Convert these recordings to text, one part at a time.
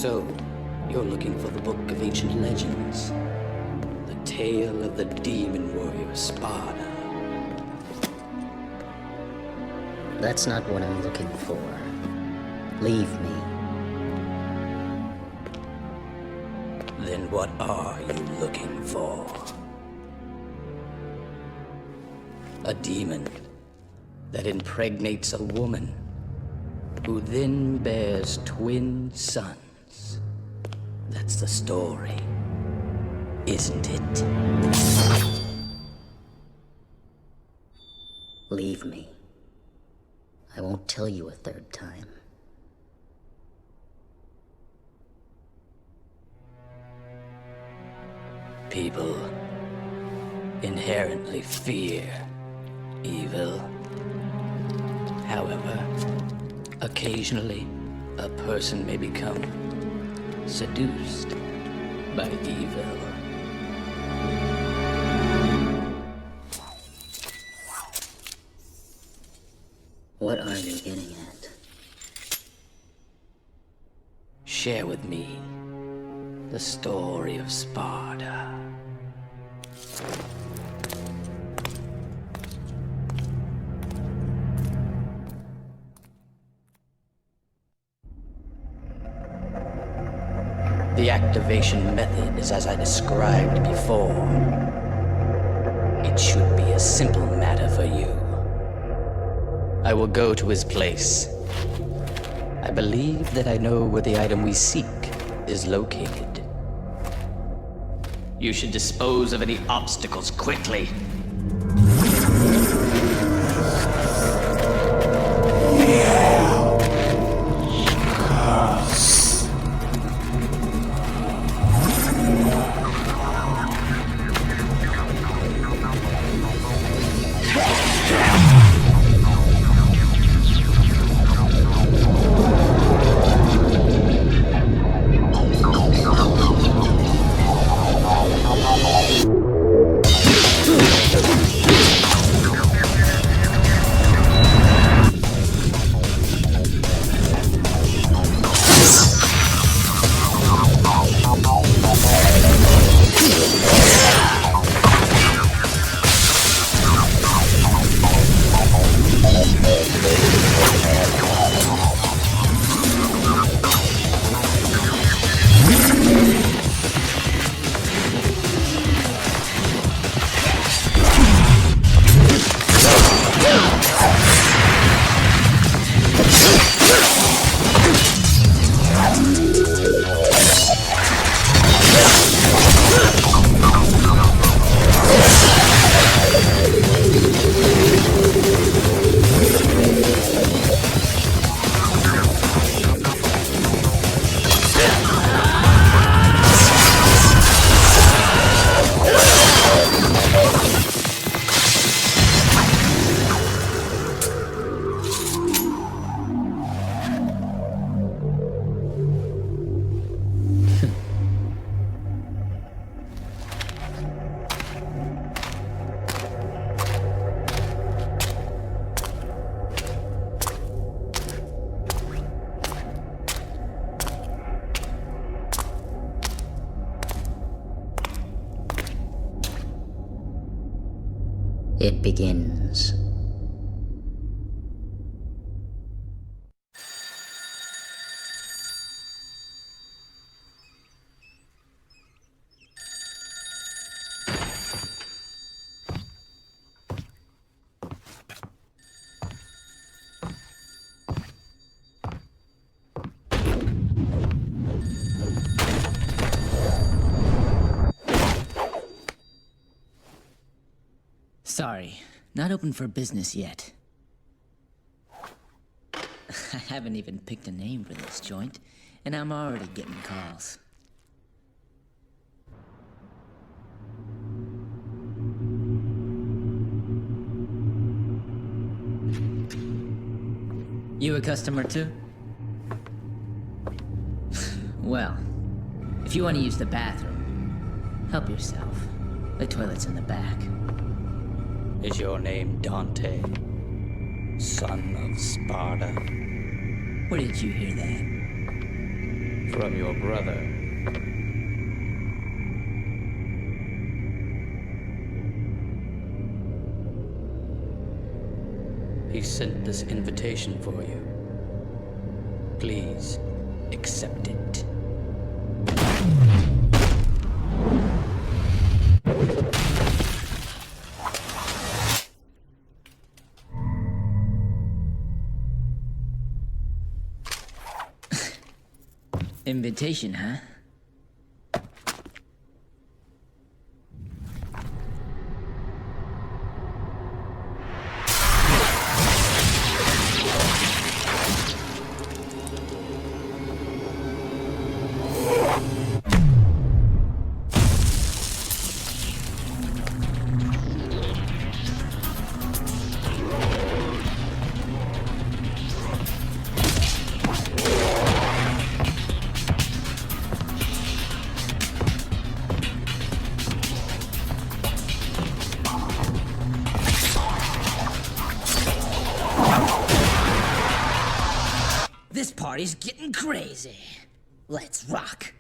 So, you're looking for the Book of Ancient Legends. The tale of the demon warrior Sparda. That's not what I'm looking for. Leave me. Then what are you looking for? A demon that impregnates a woman who then bears twin sons. That's the story, isn't it? Leave me. I won't tell you a third time. People inherently fear evil. However, occasionally, a person may become seduced by evil. What are you getting at? Share with me the story of Sparda. The activation method is as I described before. It should be a simple matter for you. I will go to his place. I believe that I know where the item we seek is located. You should dispose of any obstacles quickly. It begins. Sorry, not open for business yet. I haven't even picked a name for this joint, and I'm already getting calls. You a customer too? Well, if you want to use the bathroom, help yourself. The toilet's in the back. Is your name Dante, son of Sparda? Where did you hear that? from your brother. He sent this invitation for you. Please, accept it. Invitation, huh? This party's getting crazy. Let's rock.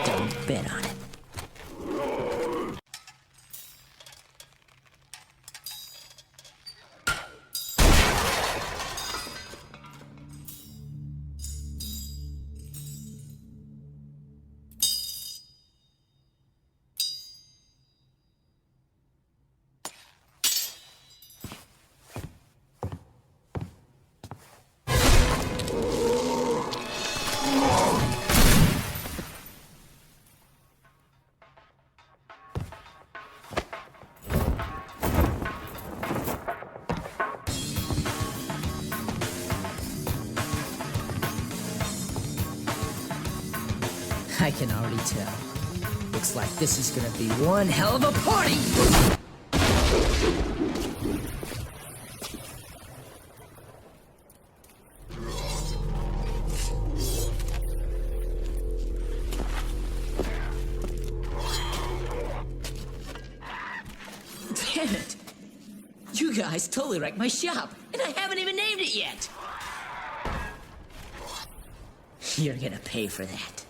Don't bet on it. I can already tell. Looks like this is gonna be one hell of a party! Damn it! You guys totally wrecked my shop, and I haven't even named it yet! You're gonna pay for that.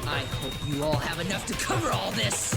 I hope you all have enough to cover all this!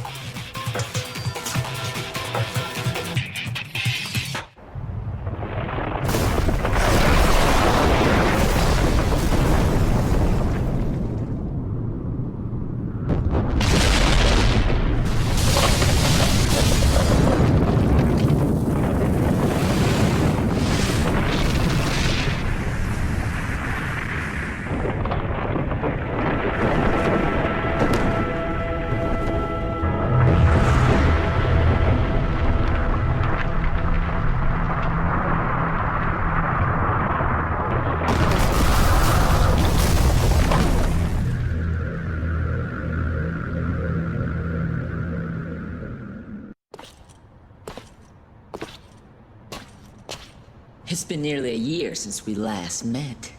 It's been nearly a year since we last met.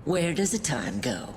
Where does the time go?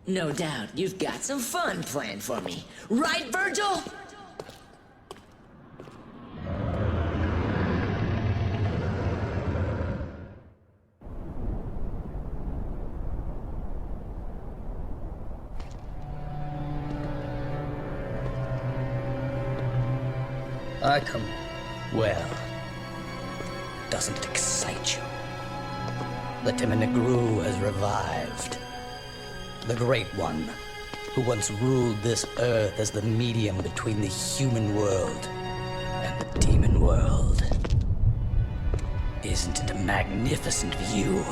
No doubt you've got some fun planned for me. Right, Virgil? Arkham. Well, doesn't it excite you? The Negru has revived. The Great One, who once ruled this earth as the medium between the human world and the demon world. Isn't it a magnificent view?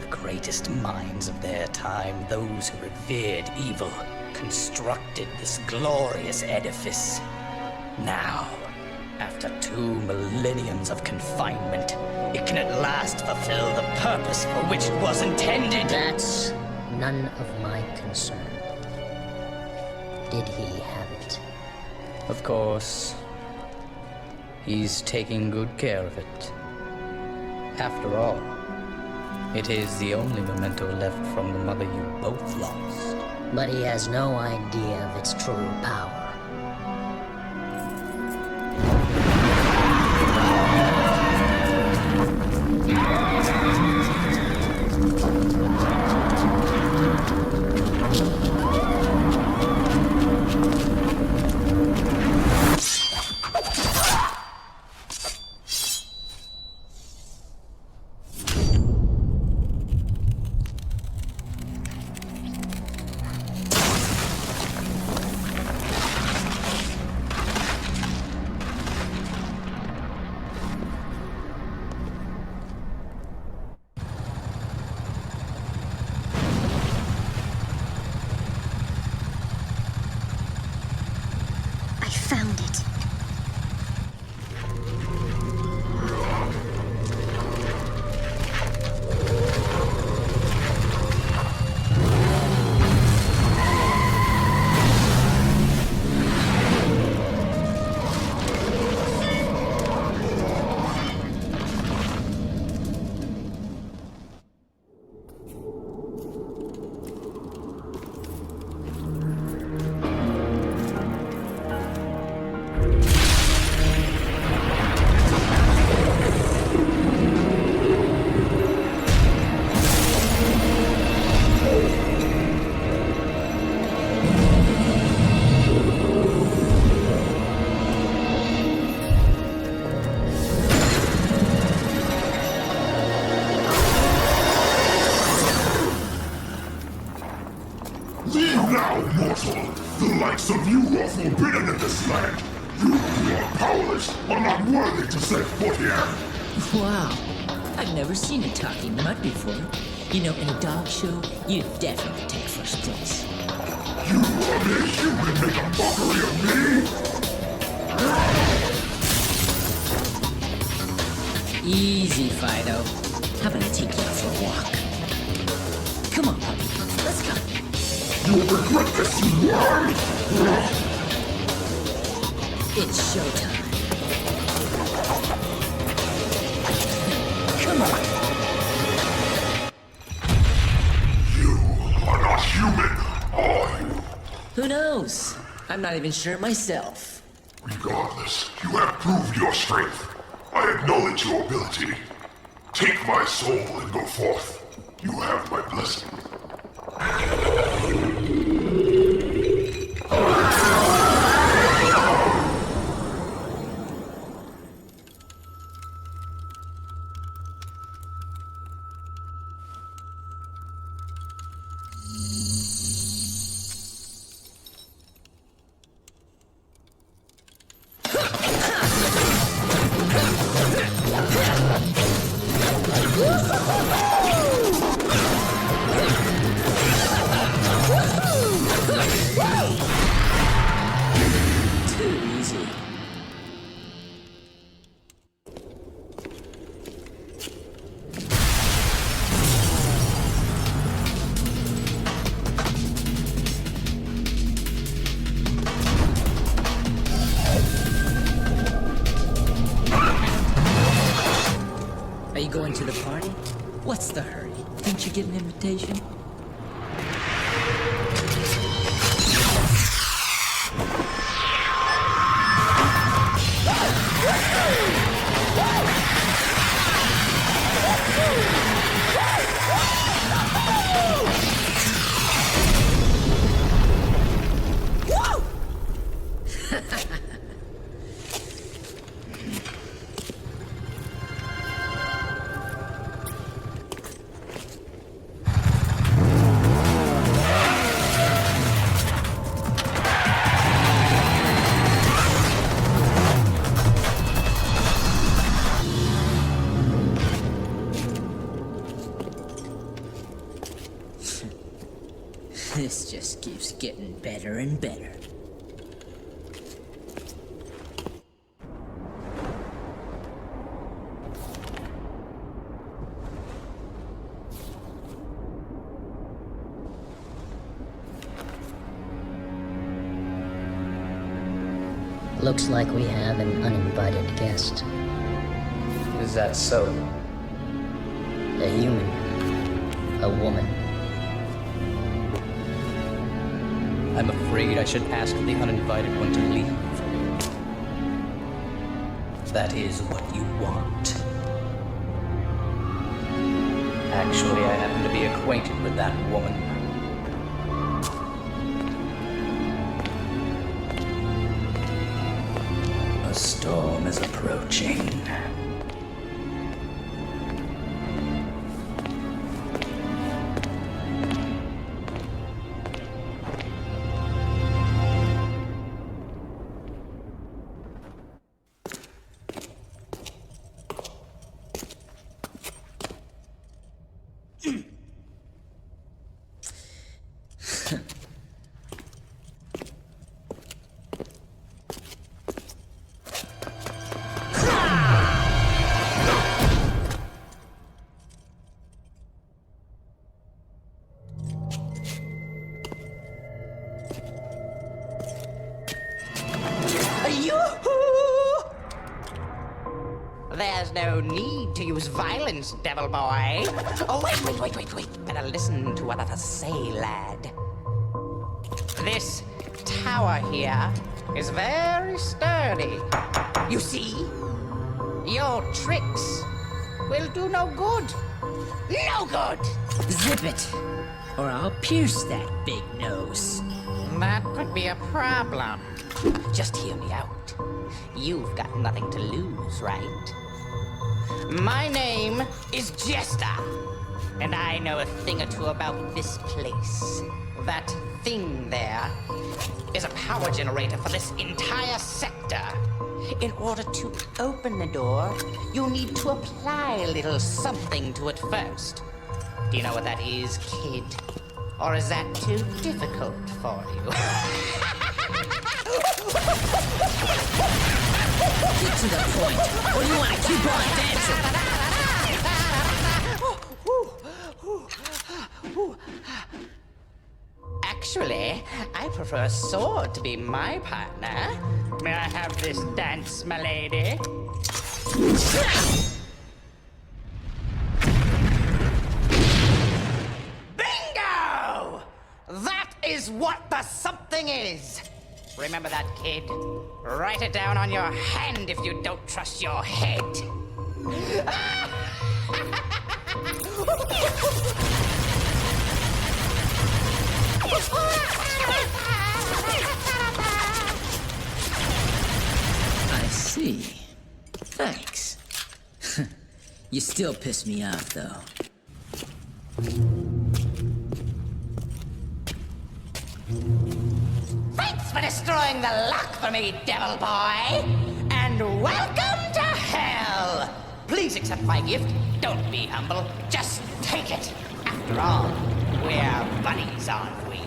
The greatest minds of their time, those who revered evil, constructed this glorious edifice. Now, after 2 millenniums of confinement, it can at last fulfill the purpose for which it was intended. That's none of my concern. Did he have it? Of course. He's taking good care of it. After all, it is the only memento left from the mother you both lost. But he has no idea of its true power. Found it. Now, mortal, the likes of you are forbidden in this land. You who are powerless are not worthy to set foot here. Wow. I've never seen a talking mutt before. You know, in a dog show, you'd definitely take first place. You, a mere human, make a mockery of me? Easy, Fido. How about I take you out for a walk? Come on, puppy. Let's go. You will regret this, you worm! It's showtime. Come on. You are not human, are you? Who knows? I'm not even sure myself. Regardless, you have proved your strength. I acknowledge your ability. Take my soul and go forth. You have my blessing. Too easy. Are you going to the party? What's the hurry? Didn't you get an invitation? This just keeps getting better and better. Looks like we have an uninvited guest. Is that so? A human. A woman. I'm afraid I should ask the uninvited one to leave. That is what you want. Actually, I happen to be acquainted with that woman. A storm is approaching. There's no need to use violence, devil boy. Oh, wait. Better listen to what I say, lad. This tower here is very sturdy. You see? Your tricks will do no good. No good! Zip it, or I'll pierce that big nose. That could be a problem. Just hear me out. You've got nothing to lose, right? My name is Jester, and I know a thing or two about this place. That thing there is a power generator for this entire sector. In order to open the door, you need to apply a little something to it first. Do you know what that is, kid? Or is that too difficult for you? Get to the point, or you want to keep on dancing? Actually, I prefer a sword to be my partner. May I have this dance, my lady? Bingo! That is what the something is. Remember that, kid. Write it down on your hand if you don't trust your head. I see. Thanks. You still piss me off, though. Thanks for destroying the lock for me, devil boy. And welcome to hell. Please accept my gift. Don't be humble. Just take it. After all, we're buddies, aren't we?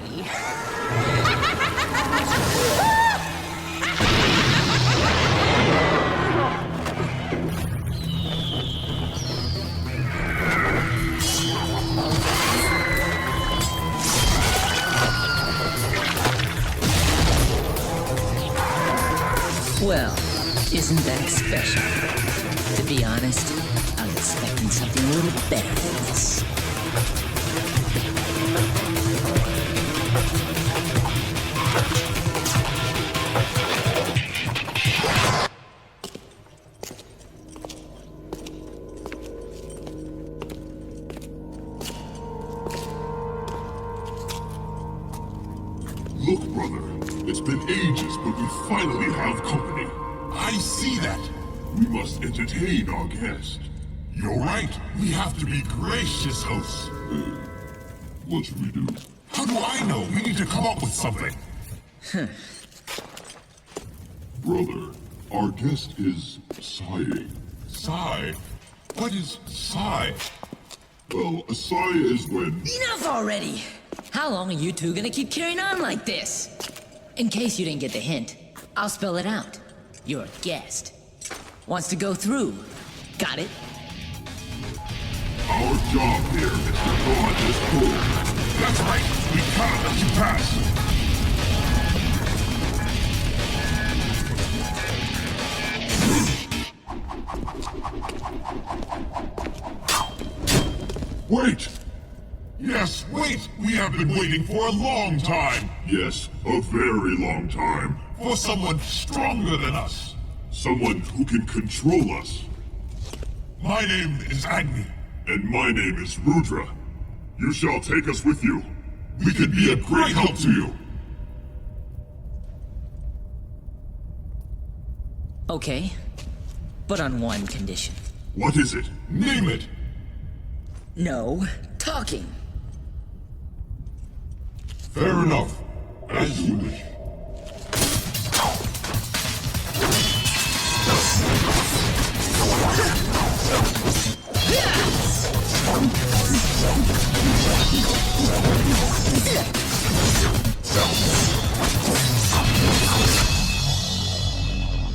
Well, isn't that special? To be honest, I was expecting something a little better than this. Look, brother, it's been ages, but we finally have company. I see that. We must entertain our guest. You're right. We have to be gracious hosts. What should we do? How do I know? We need to come up with something. Brother, our guest is sighing. Sigh. What is sigh? Well, a sigh is when... Enough already! How long are you two gonna keep carrying on like this? In case you didn't get the hint, I'll spell it out. Your guest wants to go through. Got it? Our job here is to guard this door. That's right. We can't let you pass. Wait! Yes, wait. We have been waiting for a long time. Yes, a very long time. For someone stronger than us. Someone who can control us. My name is Agni. And my name is Rudra. You shall take us with you. We can be a great help to you. Okay, but on one condition. What is it? Name it. No talking. Fair enough. As you wish.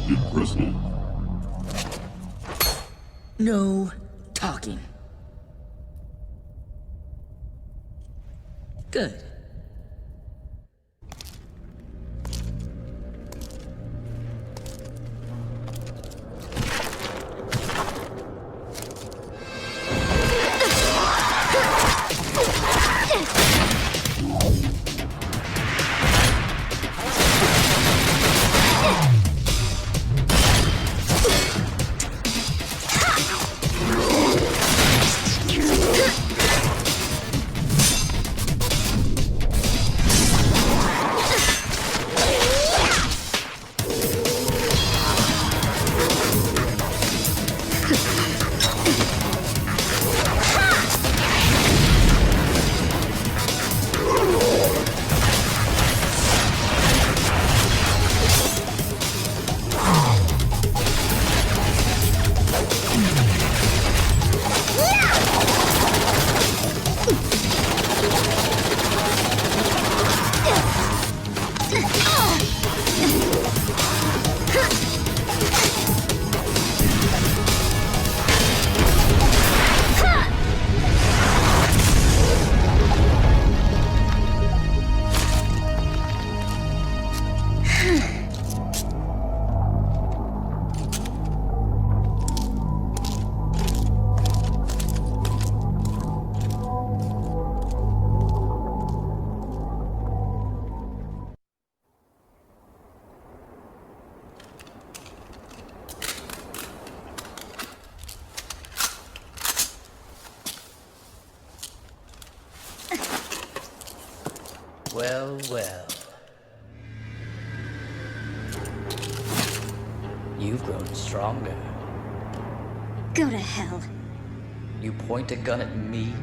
Impressive. No talking. Good. Well, well. You've grown stronger. Go to hell. You point a gun at me?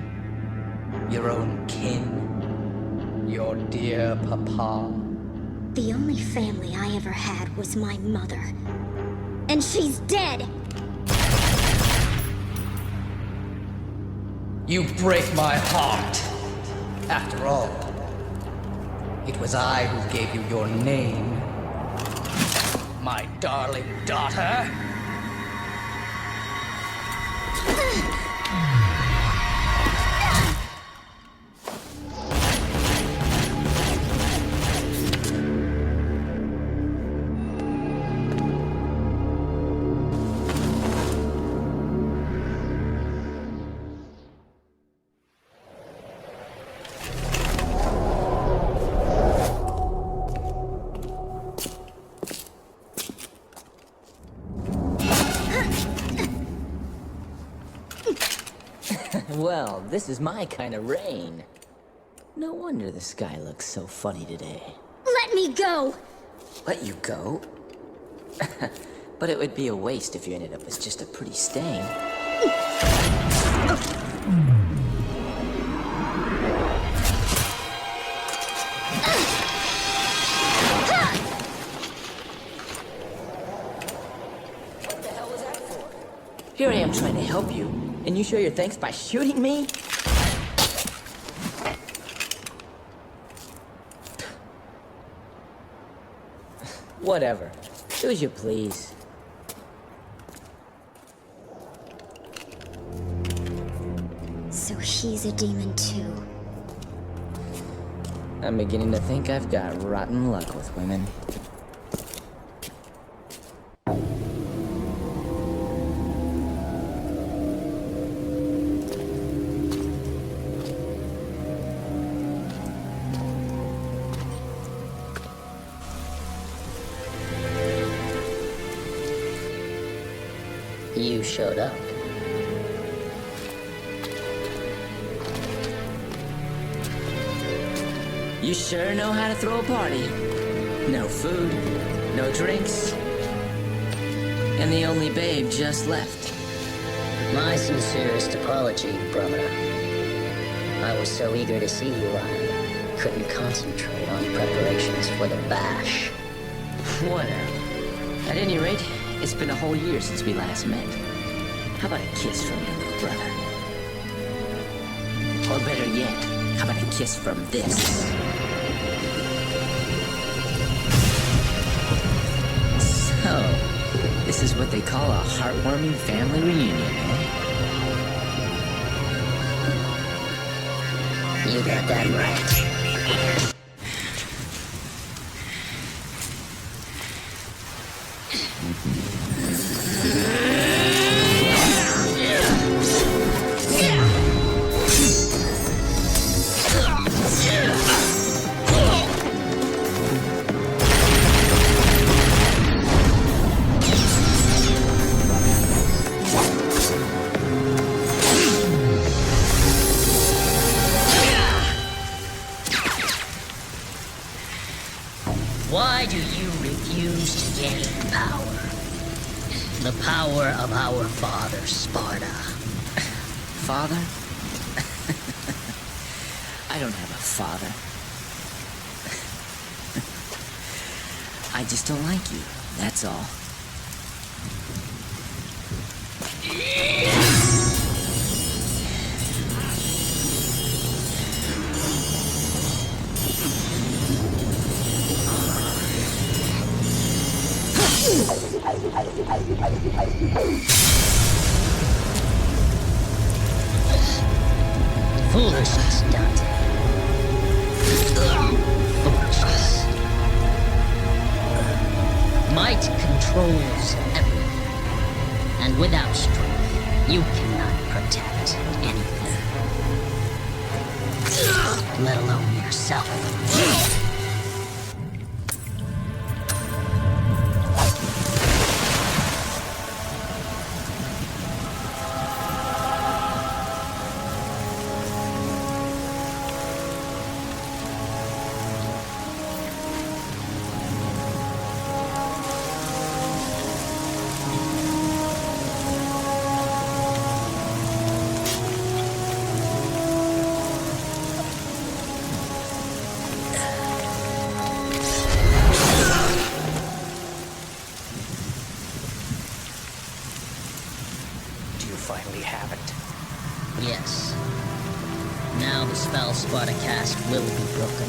Your own kin? Your dear papa? The only family I ever had was my mother. And she's dead! You break my heart. After all, it was I who gave you your name. My darling daughter. Well, this is my kind of rain. No wonder the sky looks so funny today. Let me go! Let you go? But it would be a waste if you ended up as just a pretty stain. What the hell was that for? Here I am trying to help you, and you show your thanks by shooting me? Whatever. Do as you please. So he's a demon too. I'm beginning to think I've got rotten luck with women. You showed up. You sure know how to throw a party. No food, no drinks, and the only babe just left. My sincerest apology, brother. I was so eager to see you, I couldn't concentrate on preparations for the bash. Whatever. At any rate, it's been a whole year since we last met. How about a kiss from your little brother? Or better yet, how about a kiss from this? So, this is what they call a heartwarming family reunion, eh? You got that right. Why do you refuse to gain power? The power of our father, Sparta. Father? I don't have a father. I just don't like you, that's all. Foolishness, Dante. Foolishness. Might controls everything. And without strength, you cannot protect anything. Let alone yourself. Do you finally have it? Yes. Now the spell Sparta cast will be broken.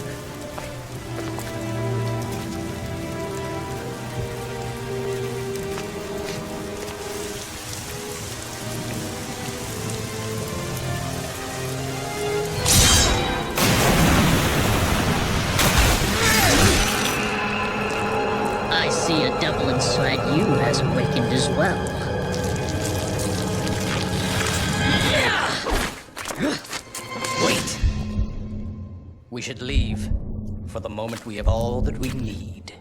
I see a devil inside you has awakened as well. Wait! We should leave. For the moment, we have all that we need.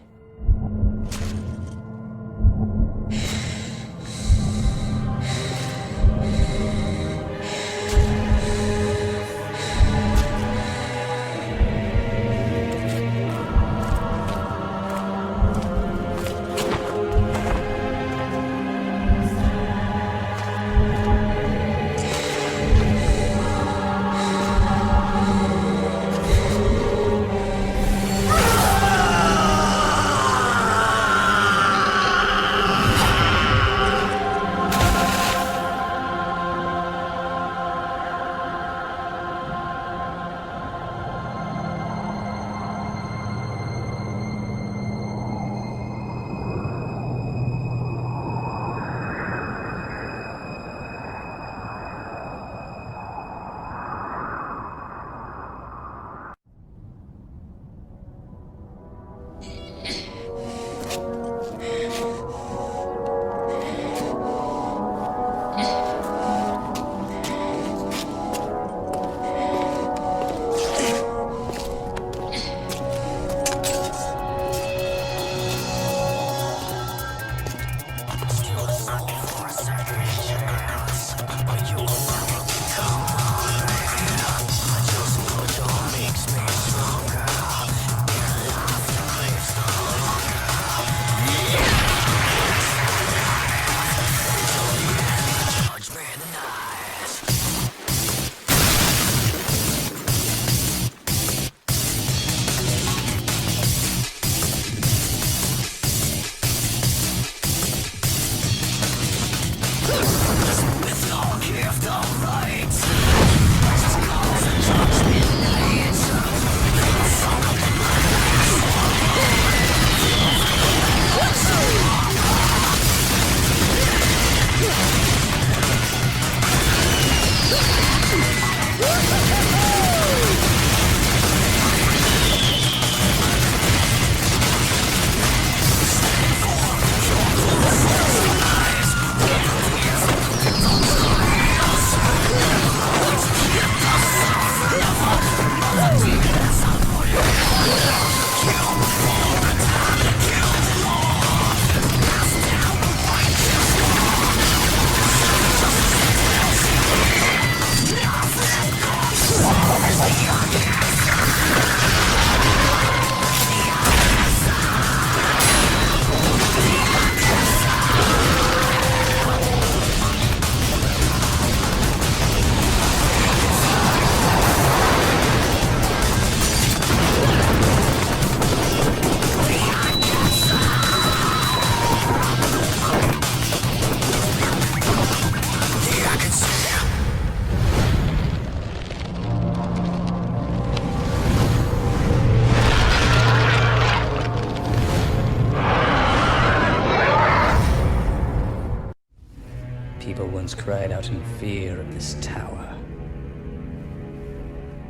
People once cried out in fear of this tower.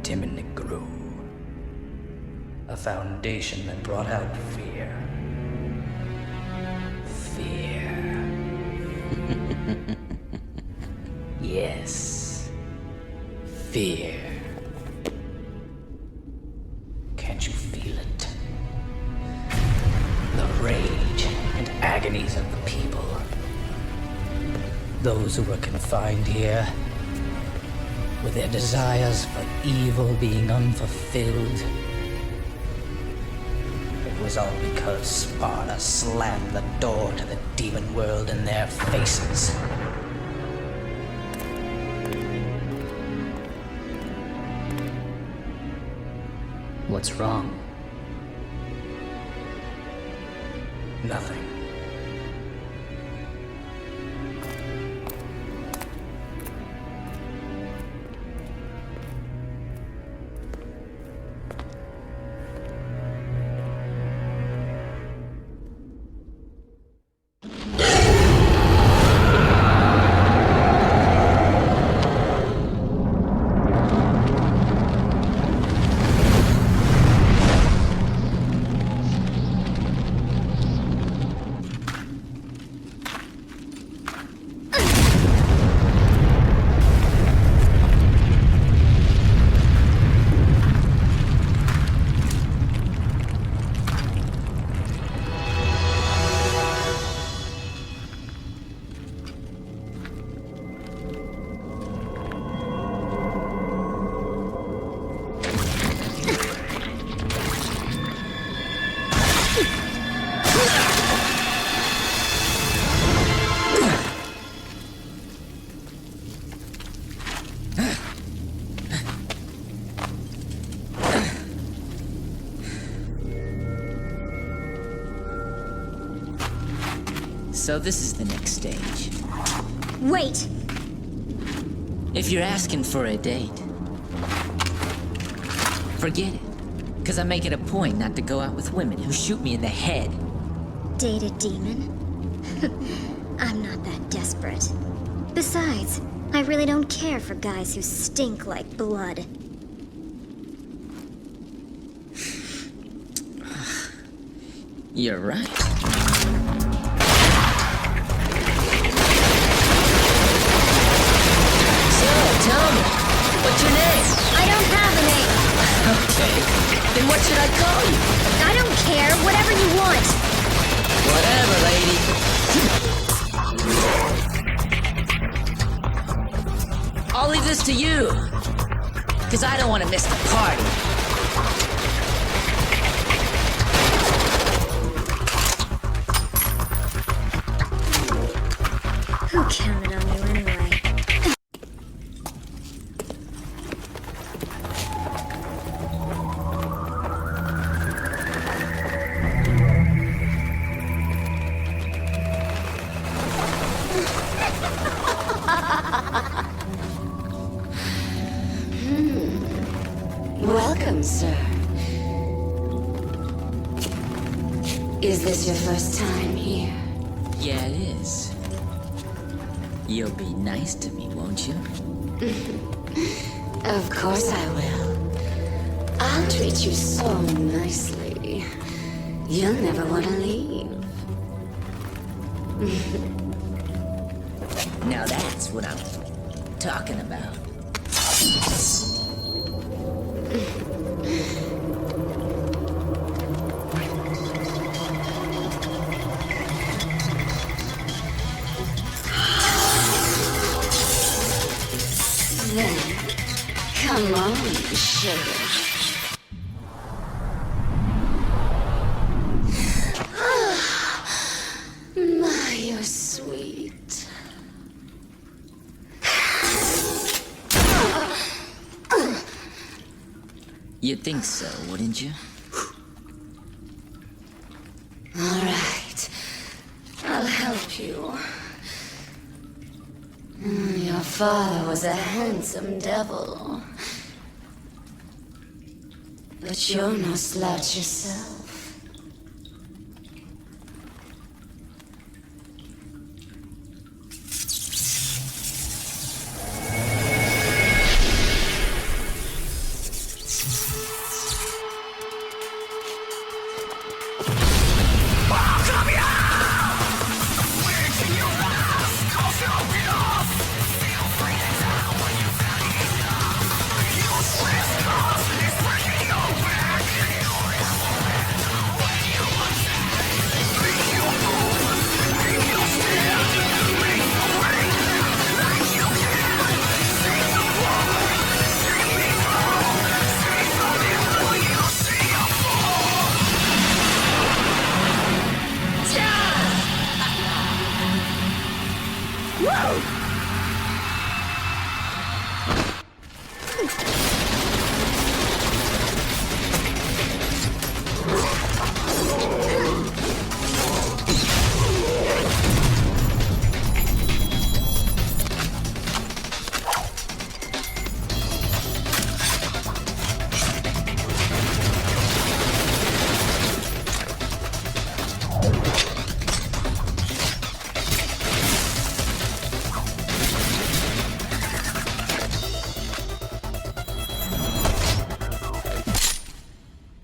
Timidly it grew. A foundation that brought out fear. Fear. Yes. Fear. Can't you feel it? The rage and agonies of the people. Those who were confined here, with their desires for evil being unfulfilled. It was all because Sparta slammed the door to the demon world in their faces. What's wrong? Nothing. So this is the next stage. Wait! If you're asking for a date, forget it. Because I make it a point not to go out with women who shoot me in the head. Date a demon? I'm not that desperate. Besides, I really don't care for guys who stink like blood. You're right. So, tell me, what's your name? I don't have a name. Okay, then what should I call you? I don't care. Whatever you want. Whatever, lady. I'll leave this to you, because I don't want to miss the party. Who counted on you anyway? Welcome, sir. Is this your first time here? Yeah, it is. You'll be nice to me, won't you? Of course I will. I'll treat you so nicely. You'll never want to leave. Now that's what I'm talking about. Then, come on, sugar. My, you're sweet. You'd think so, wouldn't you? All right, I'll help you. Your father was a handsome devil. But you're no slouch yourself.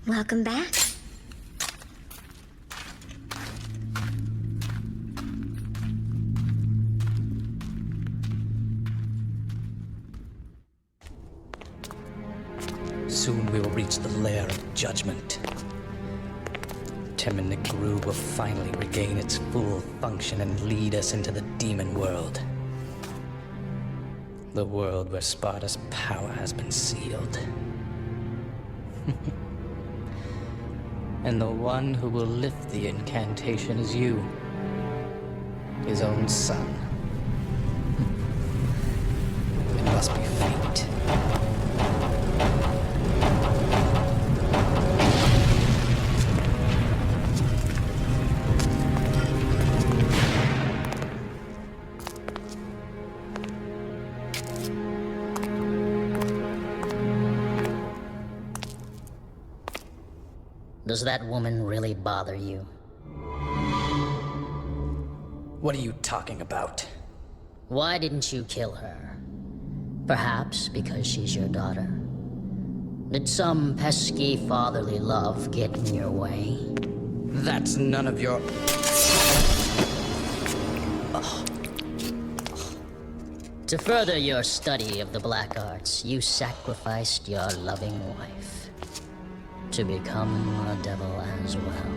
Welcome back. Soon we will reach the lair of judgment. Tim and Negru will finally regain its full function and lead us into the demon world. The world where Sparta's power has been sealed. And the one who will lift the incantation is you, his own son. It must be fate. Does that woman really bother you? What are you talking about? Why didn't you kill her? Perhaps because she's your daughter? Did some pesky fatherly love get in your way? That's none of your... To further your study of the black arts, you sacrificed your loving wife to become a devil as well.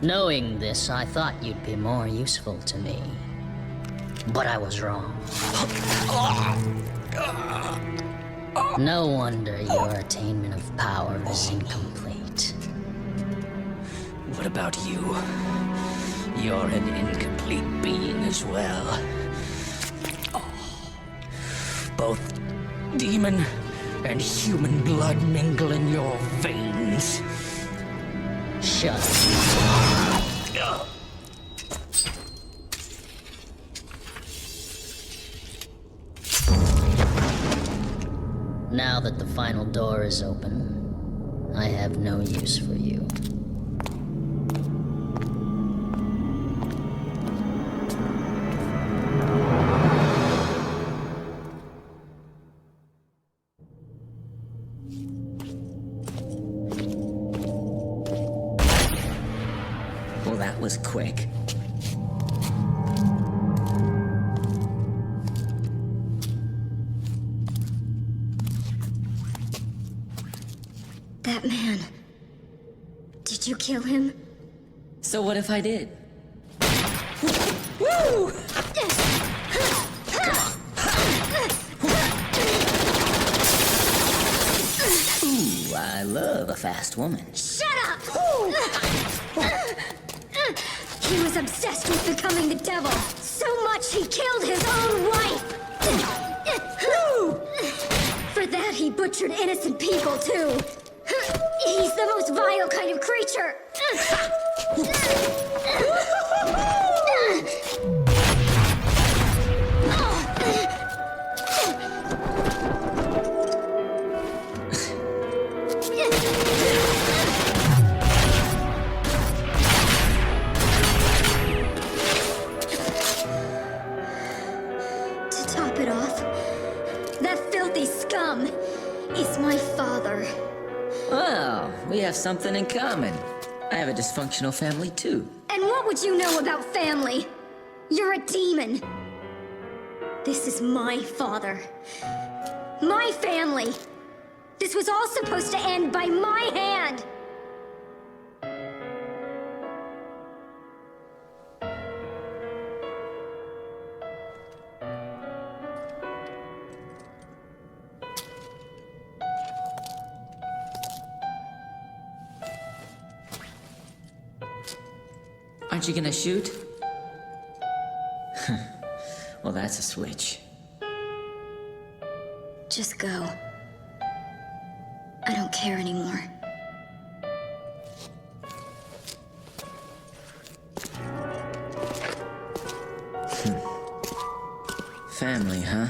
Knowing this, I thought you'd be more useful to me. But I was wrong. No wonder your attainment of power is incomplete. What about you? You're an incomplete being as well. Both demon and human blood mingle in your veins. Shut up. Now that the final door is open, I have no use for you. Well, that was quick. That man. Did you kill him? So what if I did? Woo! Ooh, I love a fast woman. Shut up! He was obsessed with becoming the devil. So much he killed his own wife! For that he butchered innocent people too. He's the most vile kind of creature! To top it off, that filthy scum is my father. Well, we have something in common. I have a dysfunctional family too. And what would you know about family? You're a demon. This is my father. My family. This was all supposed to end by my hand. Aren't you gonna shoot? Well, that's a switch. Just go. I don't care anymore. Family, huh?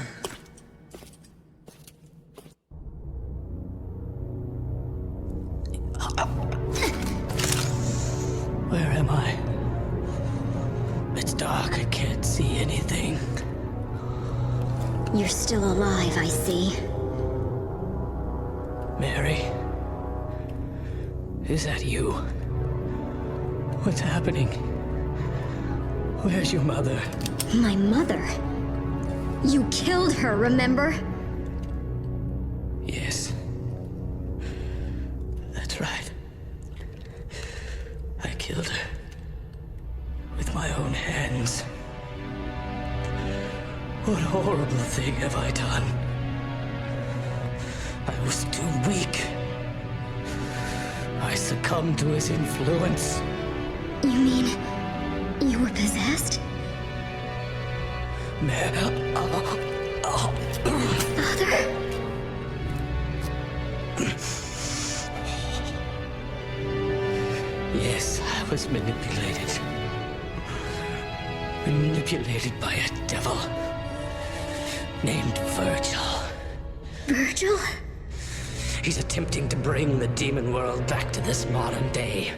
Where am I? It's dark, I can't see anything. You're still alive, I see. Mary? Is that you? What's happening? Where's your mother? My mother? You killed her, remember? Yes. That's right. I killed her. With my own hands. What horrible thing have I done? I was too weak. I succumbed to his influence. You mean you were possessed? Father? Yes, I was manipulated. Manipulated by a devil named Virgil. Virgil? He's attempting to bring the demon world back to this modern day.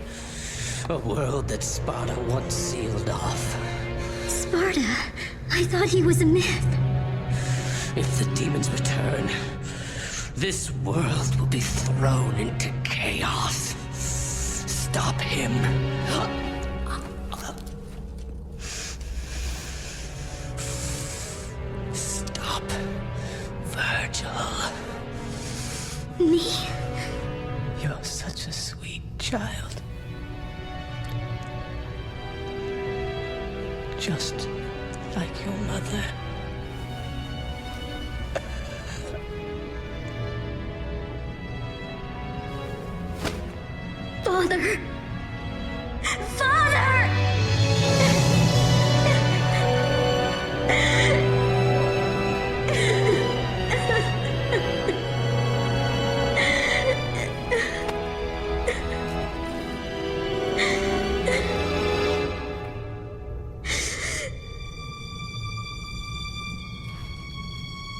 A world that Sparta once sealed off. Sparta? I thought he was a myth. If the demons return, this world will be thrown into chaos. Stop him. Stop Virgil. Me? You're such a sweet child. Just like your mother. Father! Father!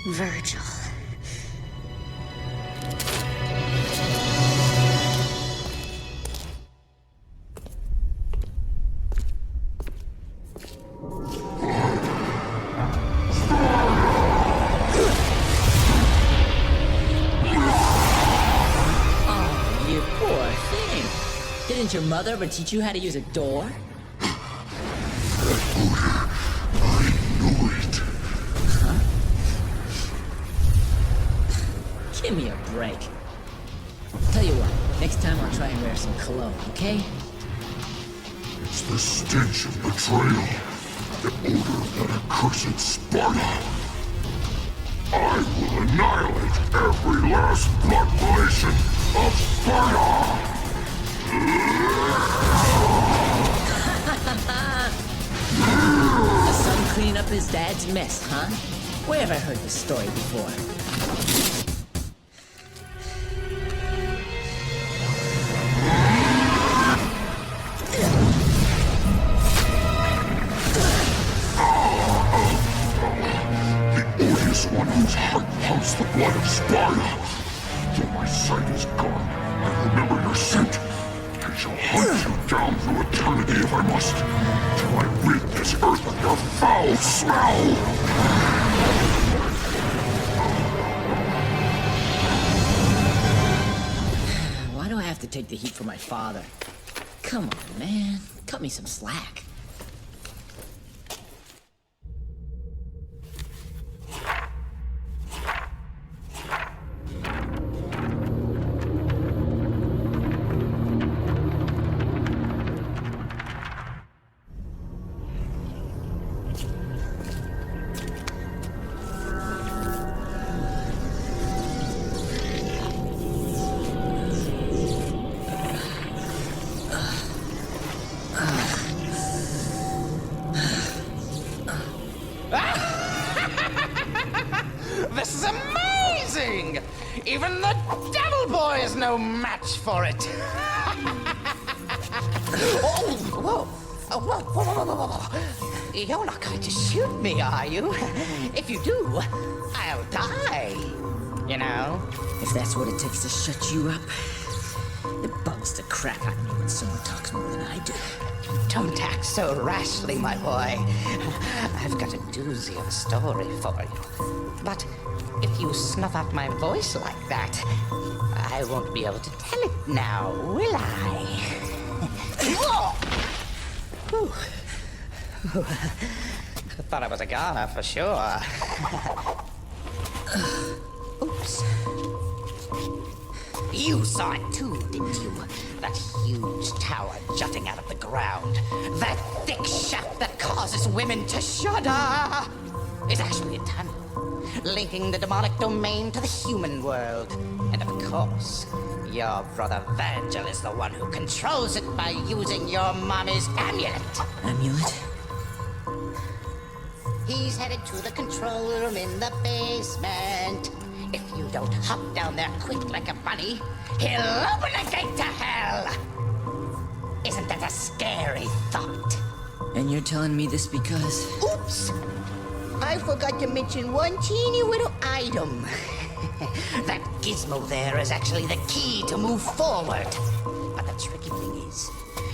Virgil. Didn't your mother ever teach you how to use a door? Huh? Give me a break. Tell you what, next time I'll try and wear some cologne, okay? It's the stench of betrayal. The odor of that accursed Sparta. I will annihilate every last blood relation of Sparta! A son cleaning up his dad's mess, huh? Where have I heard this story before? The odious one whose heart pumps the blood of Sparta! Though my sight is gone, I remember your scent. I shall hunt you down through eternity if I must, till I rid this earth of your foul smell! Why do I have to take the heat for my father? Come on, man. Cut me some slack. This is amazing! Even the Devil Boy is no match for it. Oh, whoa. Oh, whoa, whoa, whoa, whoa, whoa. You're not going to shoot me, are you? If you do, I'll die. You know? If that's what it takes to shut you up, it bums the crap out of me when someone talks more than I do. Don't act so rashly, my boy. I've got a doozy of a story for you. But if you snuff out my voice like that, I won't be able to tell it now, will I? Whew. Thought I was a goner for sure. Oops. You saw it too, didn't you? That huge tower jutting out of the ground. That thick shaft that causes women to shudder. It's actually a tunnel, linking the demonic domain to the human world. And of course, your brother Virgil is the one who controls it by using your mommy's amulet. Amulet? He's headed to the control room in the basement. If you don't hop down there quick like a bunny, he'll open the gate to hell! Isn't that a scary thought? And you're telling me this because... Oops! I forgot to mention one teeny little item. That gizmo there is actually the key to move forward. But the tricky thing is,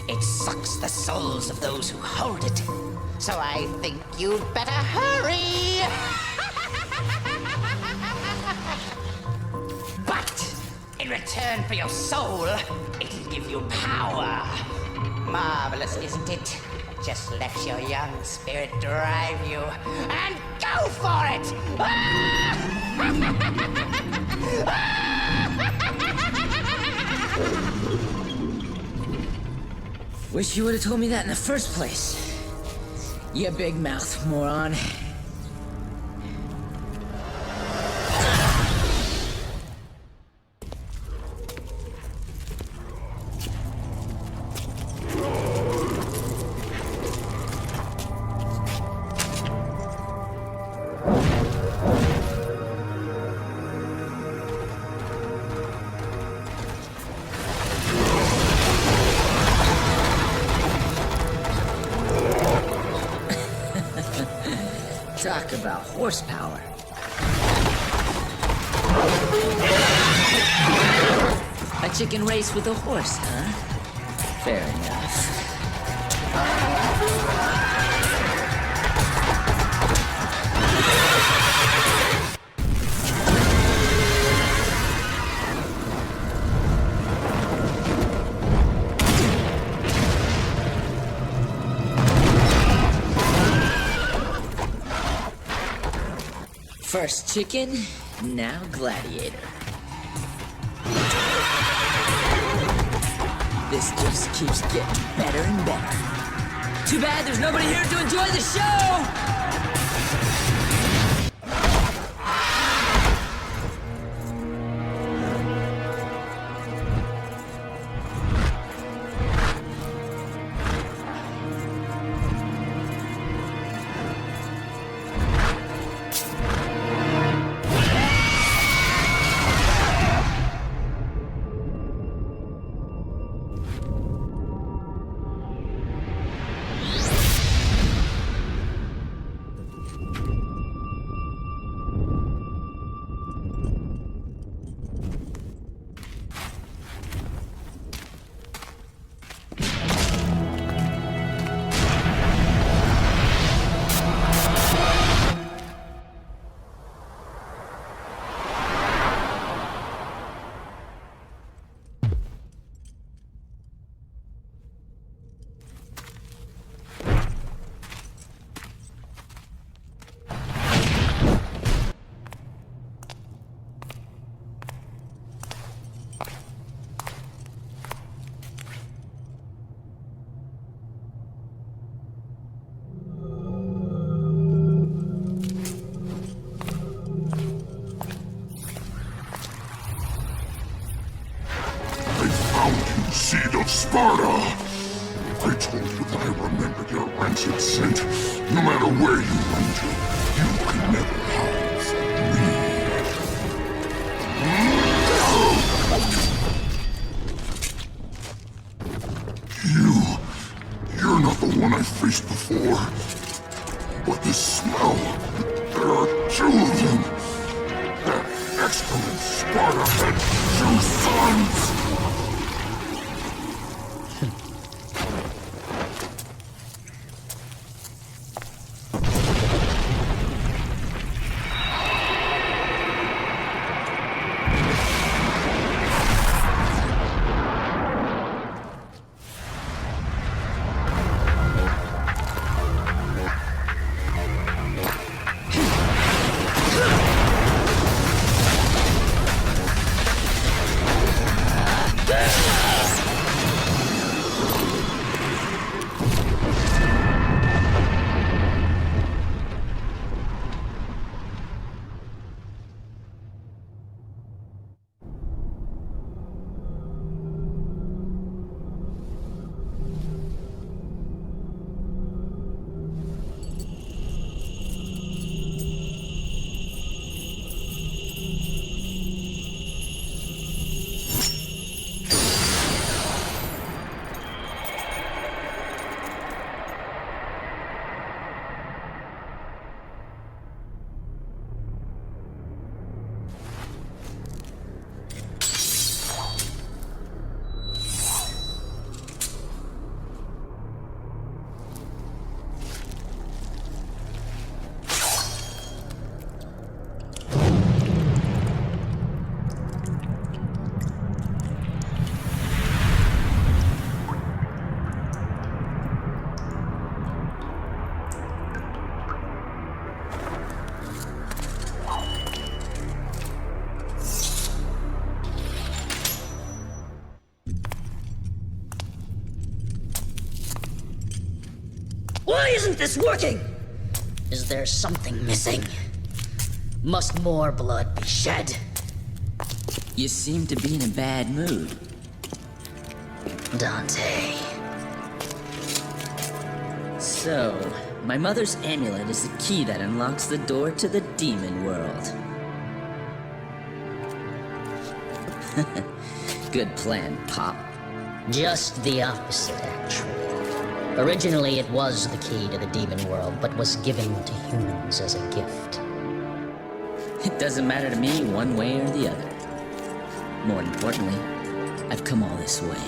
it sucks the souls of those who hold it. So I think you'd better hurry! But in return for your soul, it'll give you power. Marvelous, isn't it? Just let your young spirit drive you, and go for it! Wish you would have told me that in the first place. You big mouth moron. Talk about horsepower. A chicken race with a horse, huh? Fair enough. First chicken, now gladiator. This just keeps getting better and better. Too bad there's nobody here to enjoy the show! Seed of Sparta! I told you that I remembered your rancid scent. No matter where you run to, you can never hide from me. You're not the one I faced before. But the smell, there are two of them. That excrement Sparta had two sons! Why isn't this working? Is there something missing? Must more blood be shed? You seem to be in a bad mood. Dante. So, my mother's amulet is the key that unlocks the door to the demon world. Good plan, Pop. Just the opposite, actually. Originally, it was the key to the demon world, but was given to humans as a gift. It doesn't matter to me one way or the other. More importantly, I've come all this way.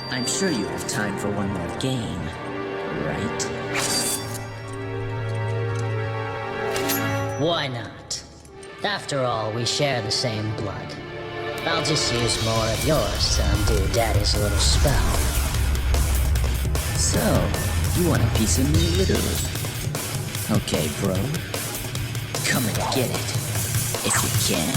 I'm sure you have time for one more game, right? Why not? After all, we share the same blood. I'll just use more of yours to undo Daddy's little spell. So, you want a piece of me, literally? Okay, bro. Come and get it, if you can.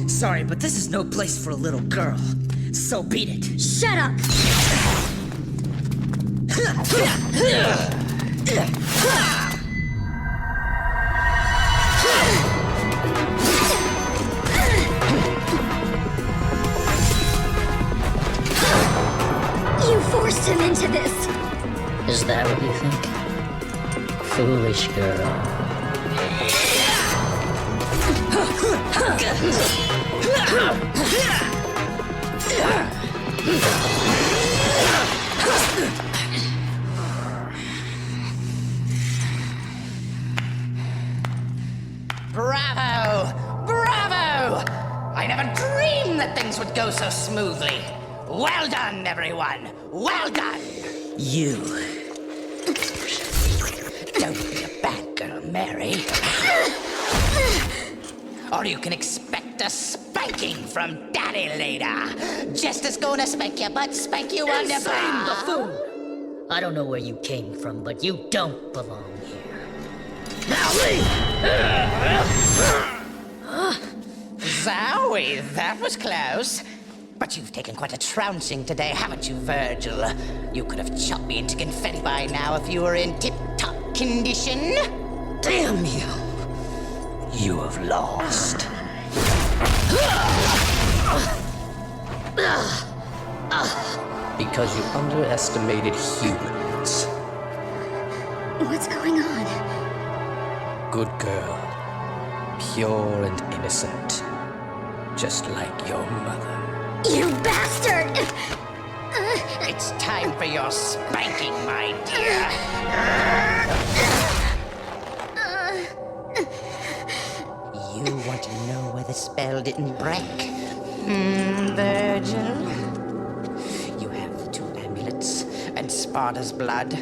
Sorry, but this is no place for a little girl. So beat it. Shut up! You forced him into this! Is that what you think? Foolish girl. Bravo! Bravo! I never dreamed that things would go so smoothly. Well done, everyone. Well done. You. Don't be a bad girl, Mary. Or you can expect a spanking from Daddy later. Jester's gonna spank you, but spank you on the Insane butt. buffoon! I don't know where you came from, but you don't belong here. Now Zowie, that was close. But you've taken quite a trouncing today, haven't you, Virgil? You could have chopped me into confetti by now if you were in tip-top condition. Damn you! You have lost. Because you underestimated humans. What's going on? Good girl. Pure and innocent. Just like your mother. You bastard! It's time for your spanking, my dear. You want to know where the spell didn't break? Virgil? You have the 2 amulets and Sparta's blood.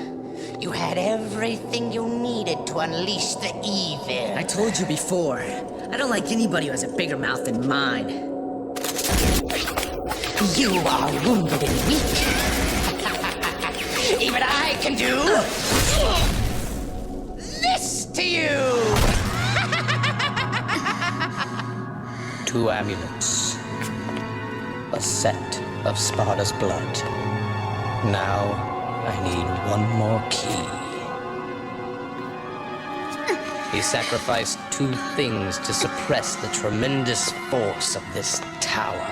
You had everything you needed to unleash the evil. I told you before. I don't like anybody who has a bigger mouth than mine. You are wounded and weak. Even I can do this to you. 2 amulets. A set of Sparta's blood. Now, I need one more key. He sacrificed 2 things to suppress the tremendous force of this tower.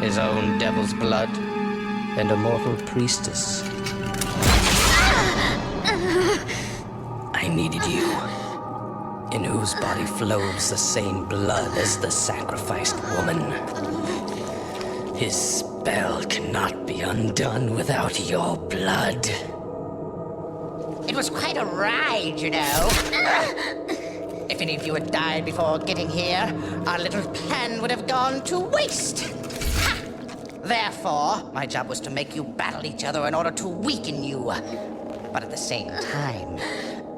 His own devil's blood and a mortal priestess. I needed you, in whose body flows the same blood as the sacrificed woman. His spell cannot be undone without your blood. It was quite a ride, you know. If any of you had died before getting here, our little plan would have gone to waste. Ha! Therefore, my job was to make you battle each other in order to weaken you. But at the same time,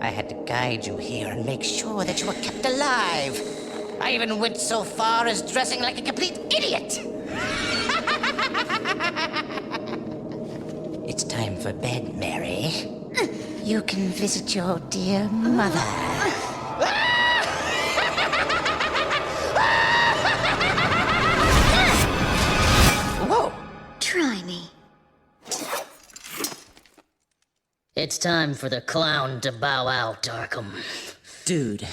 I had to guide you here and make sure that you were kept alive. I even went so far as dressing like a complete idiot. It's time for bed, Mary. You can visit your dear mother. Whoa! Try me. It's time for the clown to bow out, Arkham. Dude,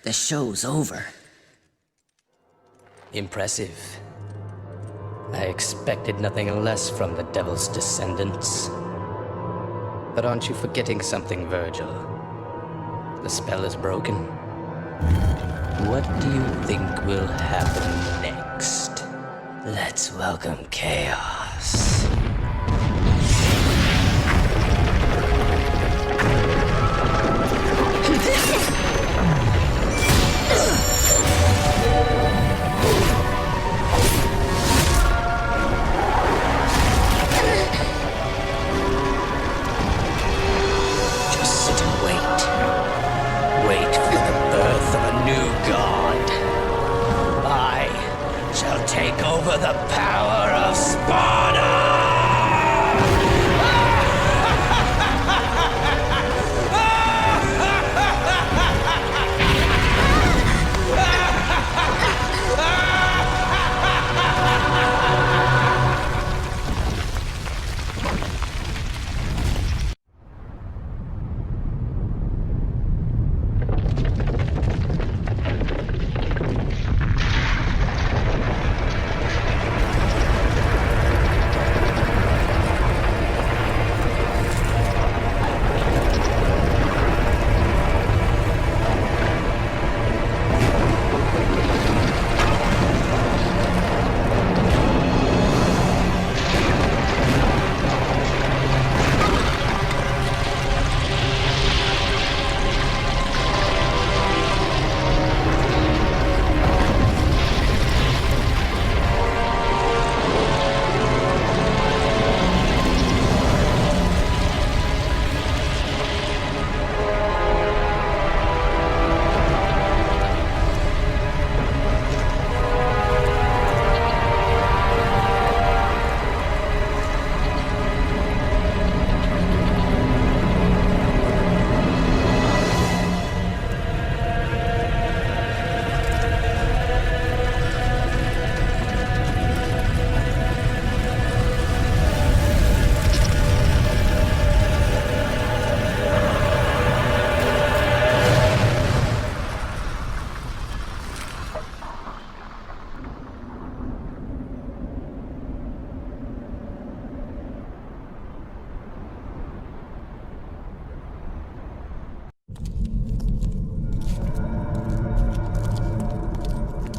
the show's over. Impressive. I expected nothing less from the Devil's descendants. But aren't you forgetting something, Virgil? The spell is broken. What do you think will happen next? Let's welcome chaos. Just sit and wait. Wait for the birth of a new god. I shall take over the power of Sparta!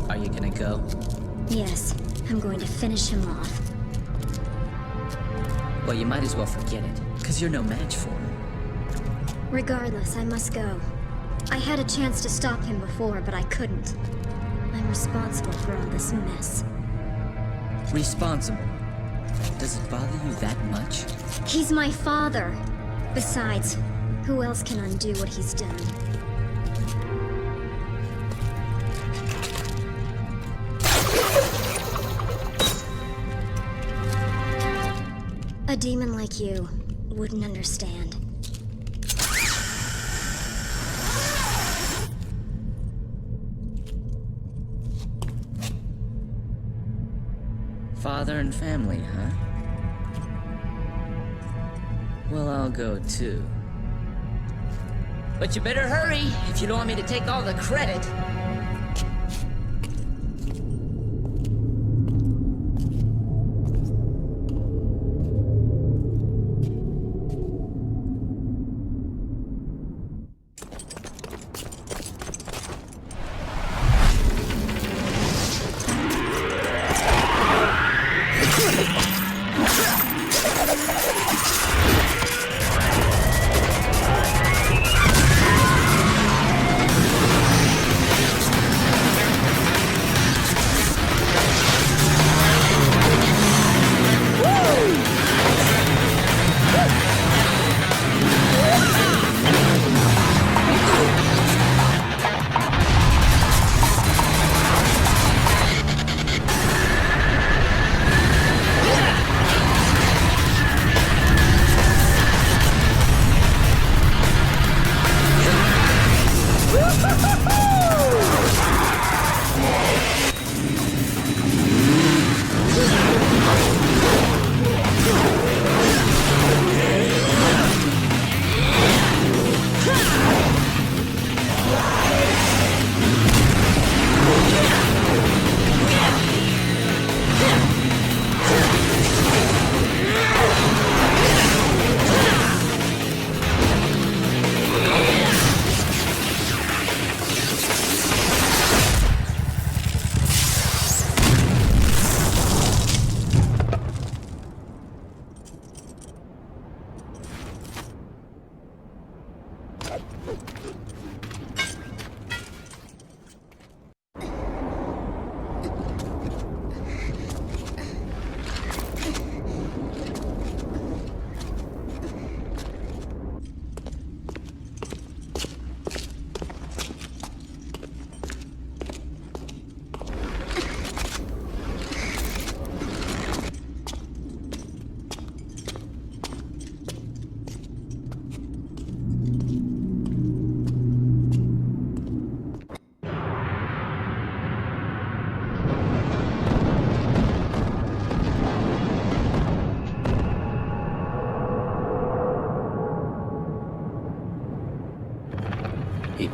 Are you gonna go? Yes, I'm going to finish him off. Well, you might as well forget it, because you're no match for him. Regardless, I must go. I had a chance to stop him before, but I couldn't. I'm responsible for all this mess. Responsible? Does it bother you that much? He's my father. Besides, who else can undo what he's done? A demon like you wouldn't understand. Father and family, huh? Well, I'll go too. But you better hurry if you don't want me to take all the credit.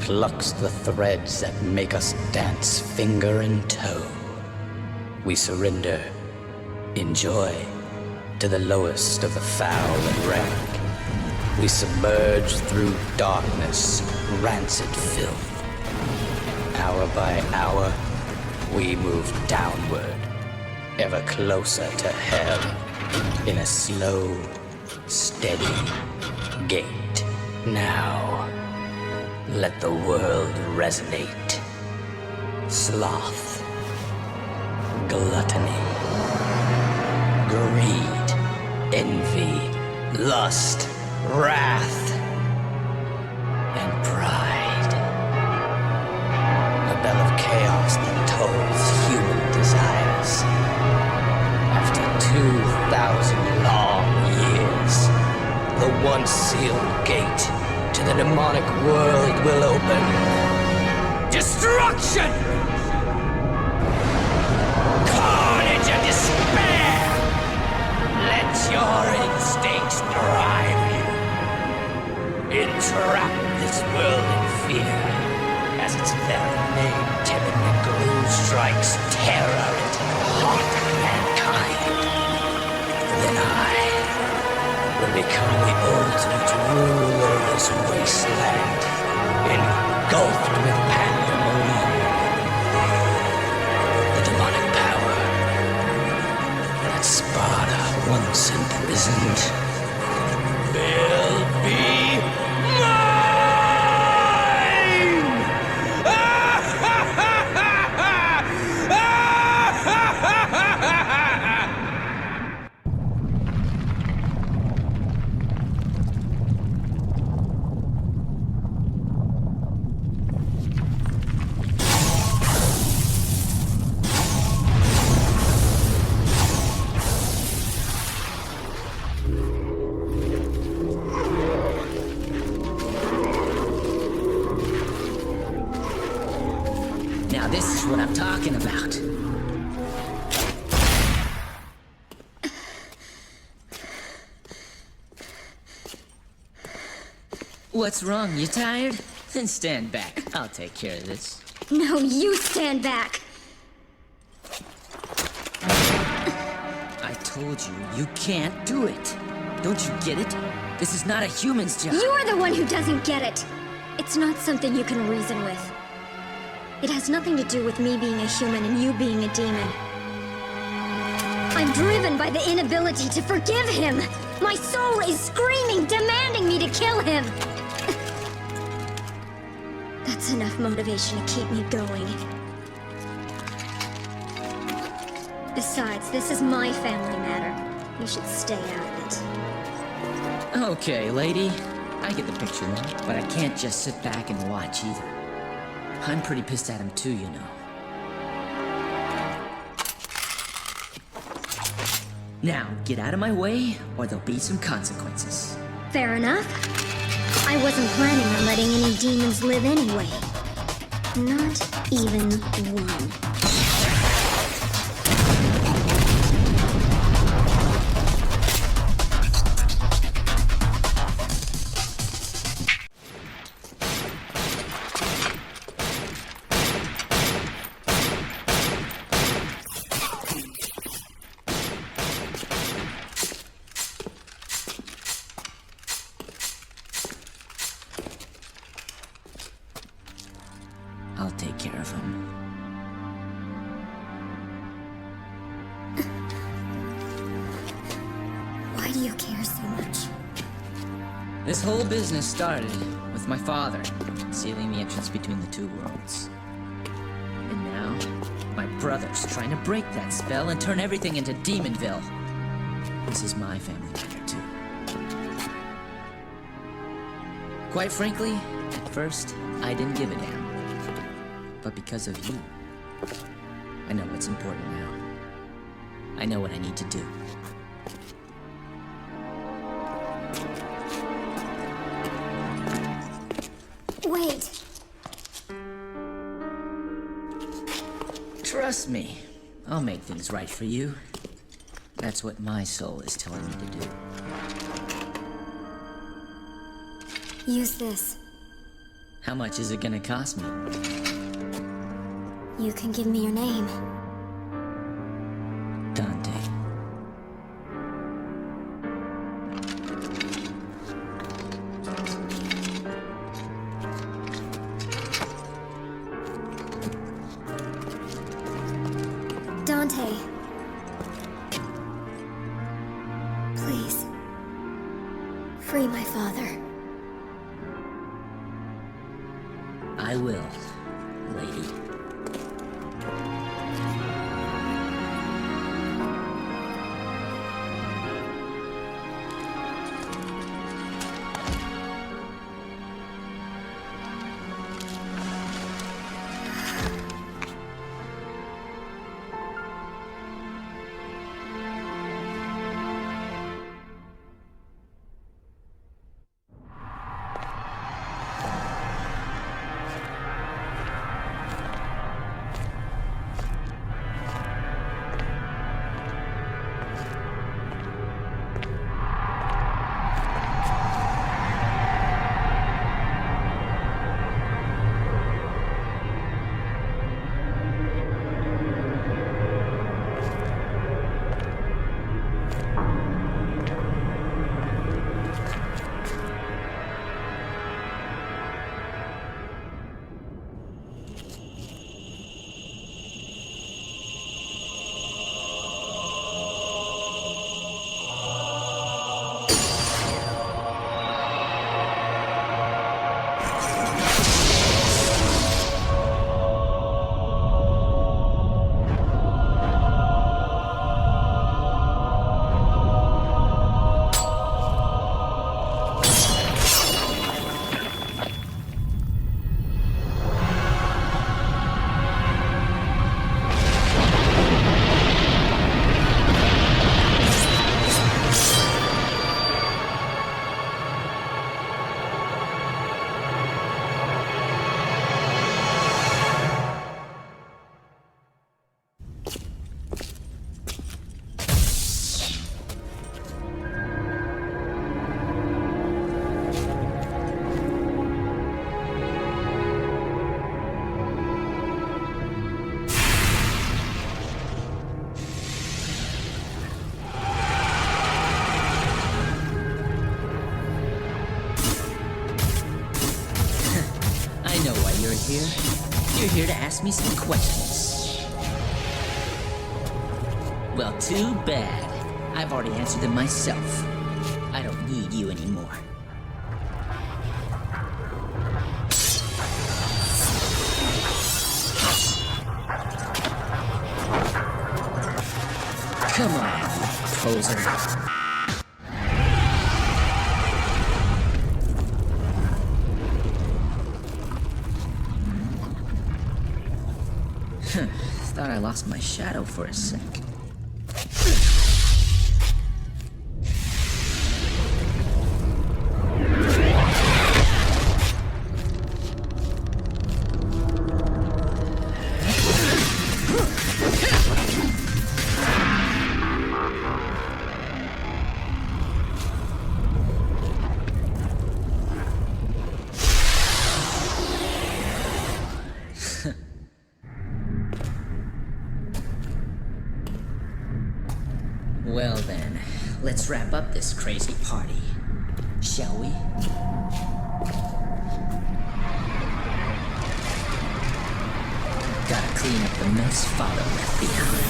plucks the threads that make us dance finger and toe. We surrender, in joy, to the lowest of the foul and rank. We submerge through darkness, rancid filth. Hour by hour, we move downward, ever closer to hell, in a slow, steady gait. Now, let the world resonate. Sloth, gluttony, greed, envy, lust, wrath, and pride. A bell of chaos that tolls human desires. After 2,000 long years, the once sealed gate to the demonic world will open. Destruction! Carnage and despair! Let your instincts drive you. Entrap this world in fear, as its very name timidly strikes terror into the heart of mankind. Then I will become the ultimate ruler of this wasteland, engulfed with pandemonium. The demonic power that Sparta once imprisoned will be mine! Now this is what I'm talking about. What's wrong? You tired? Then stand back. I'll take care of this. No, you stand back! I told you, you can't do it. Don't you get it? This is not a human's job. You're the one who doesn't get it! It's not something you can reason with. It has nothing to do with me being a human and you being a demon. I'm driven by the inability to forgive him! My soul is screaming, demanding me to kill him! That's enough motivation to keep me going. Besides, this is my family matter. You should stay out of it. Okay, lady. I get the picture now, but I can't just sit back and watch either. I'm pretty pissed at him too, you know. Now, get out of my way, or there'll be some consequences. Fair enough. I wasn't planning on letting any demons live anyway. Not even one. I'll take care of him. Why do you care so much? This whole business started with my father sealing the entrance between the two worlds. And now, my brother's trying to break that spell and turn everything into Demonville. This is my family matter, too. Quite frankly, at first, I didn't give a damn. But because of you, I know what's important now. I know what I need to do. Wait. Trust me, I'll make things right for you. That's what my soul is telling me to do. Use this. How much is it gonna cost me? You can give me your name. Dante. Dante. Please. Free my father. I will, lady. You're here to ask me some questions. Well, too bad. I've already answered them myself. I don't need you anymore. Come on, poser. Thought I lost my shadow for a sec. Well then, let's wrap up this crazy party, shall we? Gotta clean up the mess Father left behind.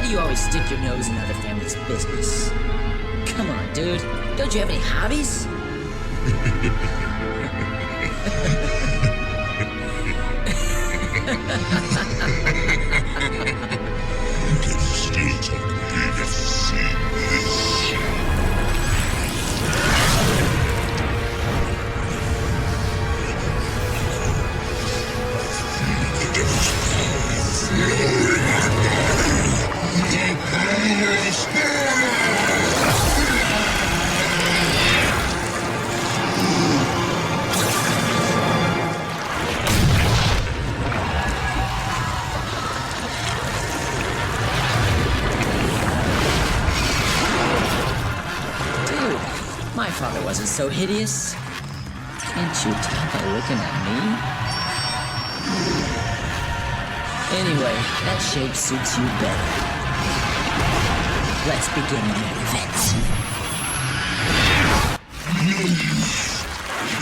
do you always stick your nose in other families' business? Come on, dude. Don't you have any hobbies? You can still talk big. I've seen this. The devil's power flowing out of my body. The power of Sparta! My father wasn't so hideous. Can't you tell by looking at me? Anyway, that shape suits you better. Let's begin the event.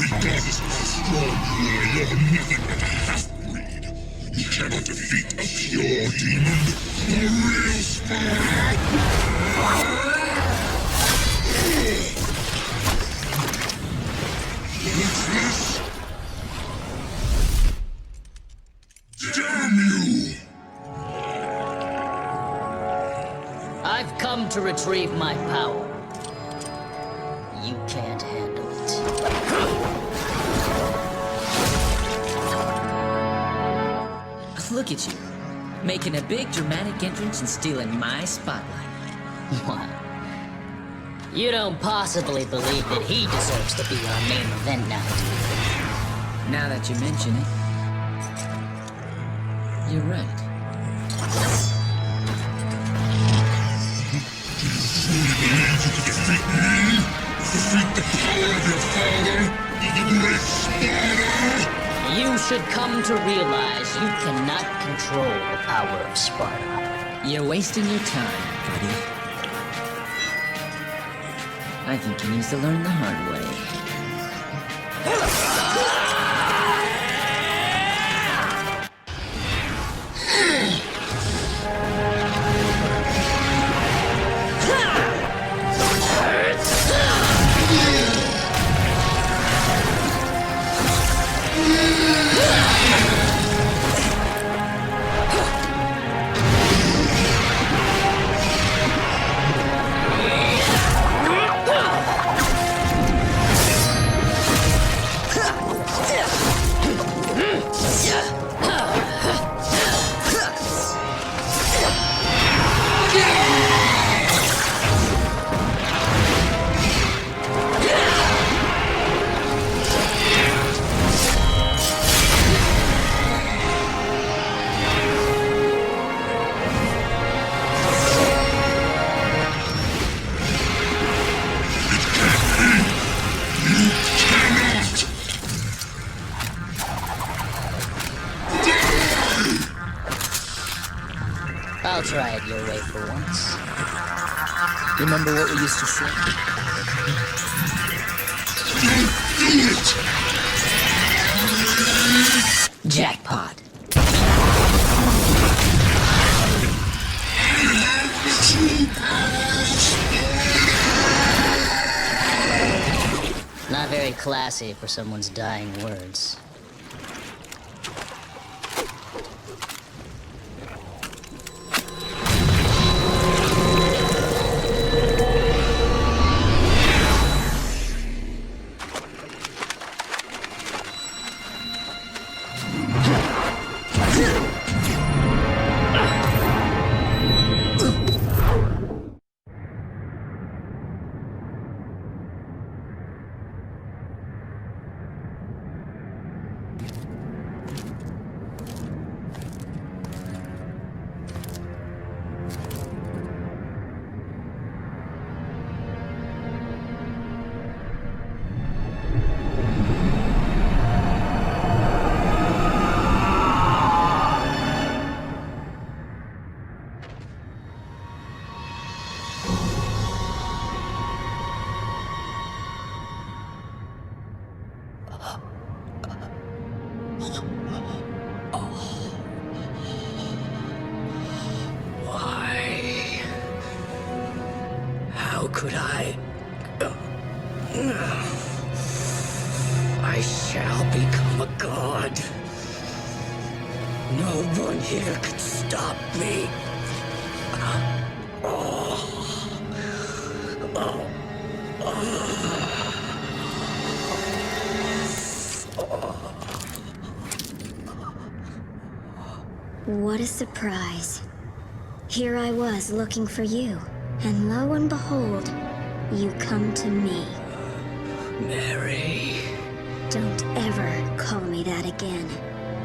Regardless of how strong you are, you're nothing but a half-breed. You cannot defeat a pure demon. The real Sparta! What's this? Damn you! I've come to retrieve my power. You can't handle it. Look at you, making a big dramatic entrance and stealing my spotlight. What? You don't possibly believe that he deserves to be our main event now, do you? Now that you mention it, you're right. Do you truly believe you can defeat me? Defeat the power of your father? The great Sparta? You should come to realize you cannot control the power of Sparta. You're wasting your time, buddy. I think he needs to learn the hard way. I'll try it your way for once. Remember what we used to say? Jackpot. Not very classy for someone's dying words. could I? I shall become a god. No one here can stop me. What a surprise. Here I was looking for you, and lo and behold, you come to me. Mary. Don't ever call me that again.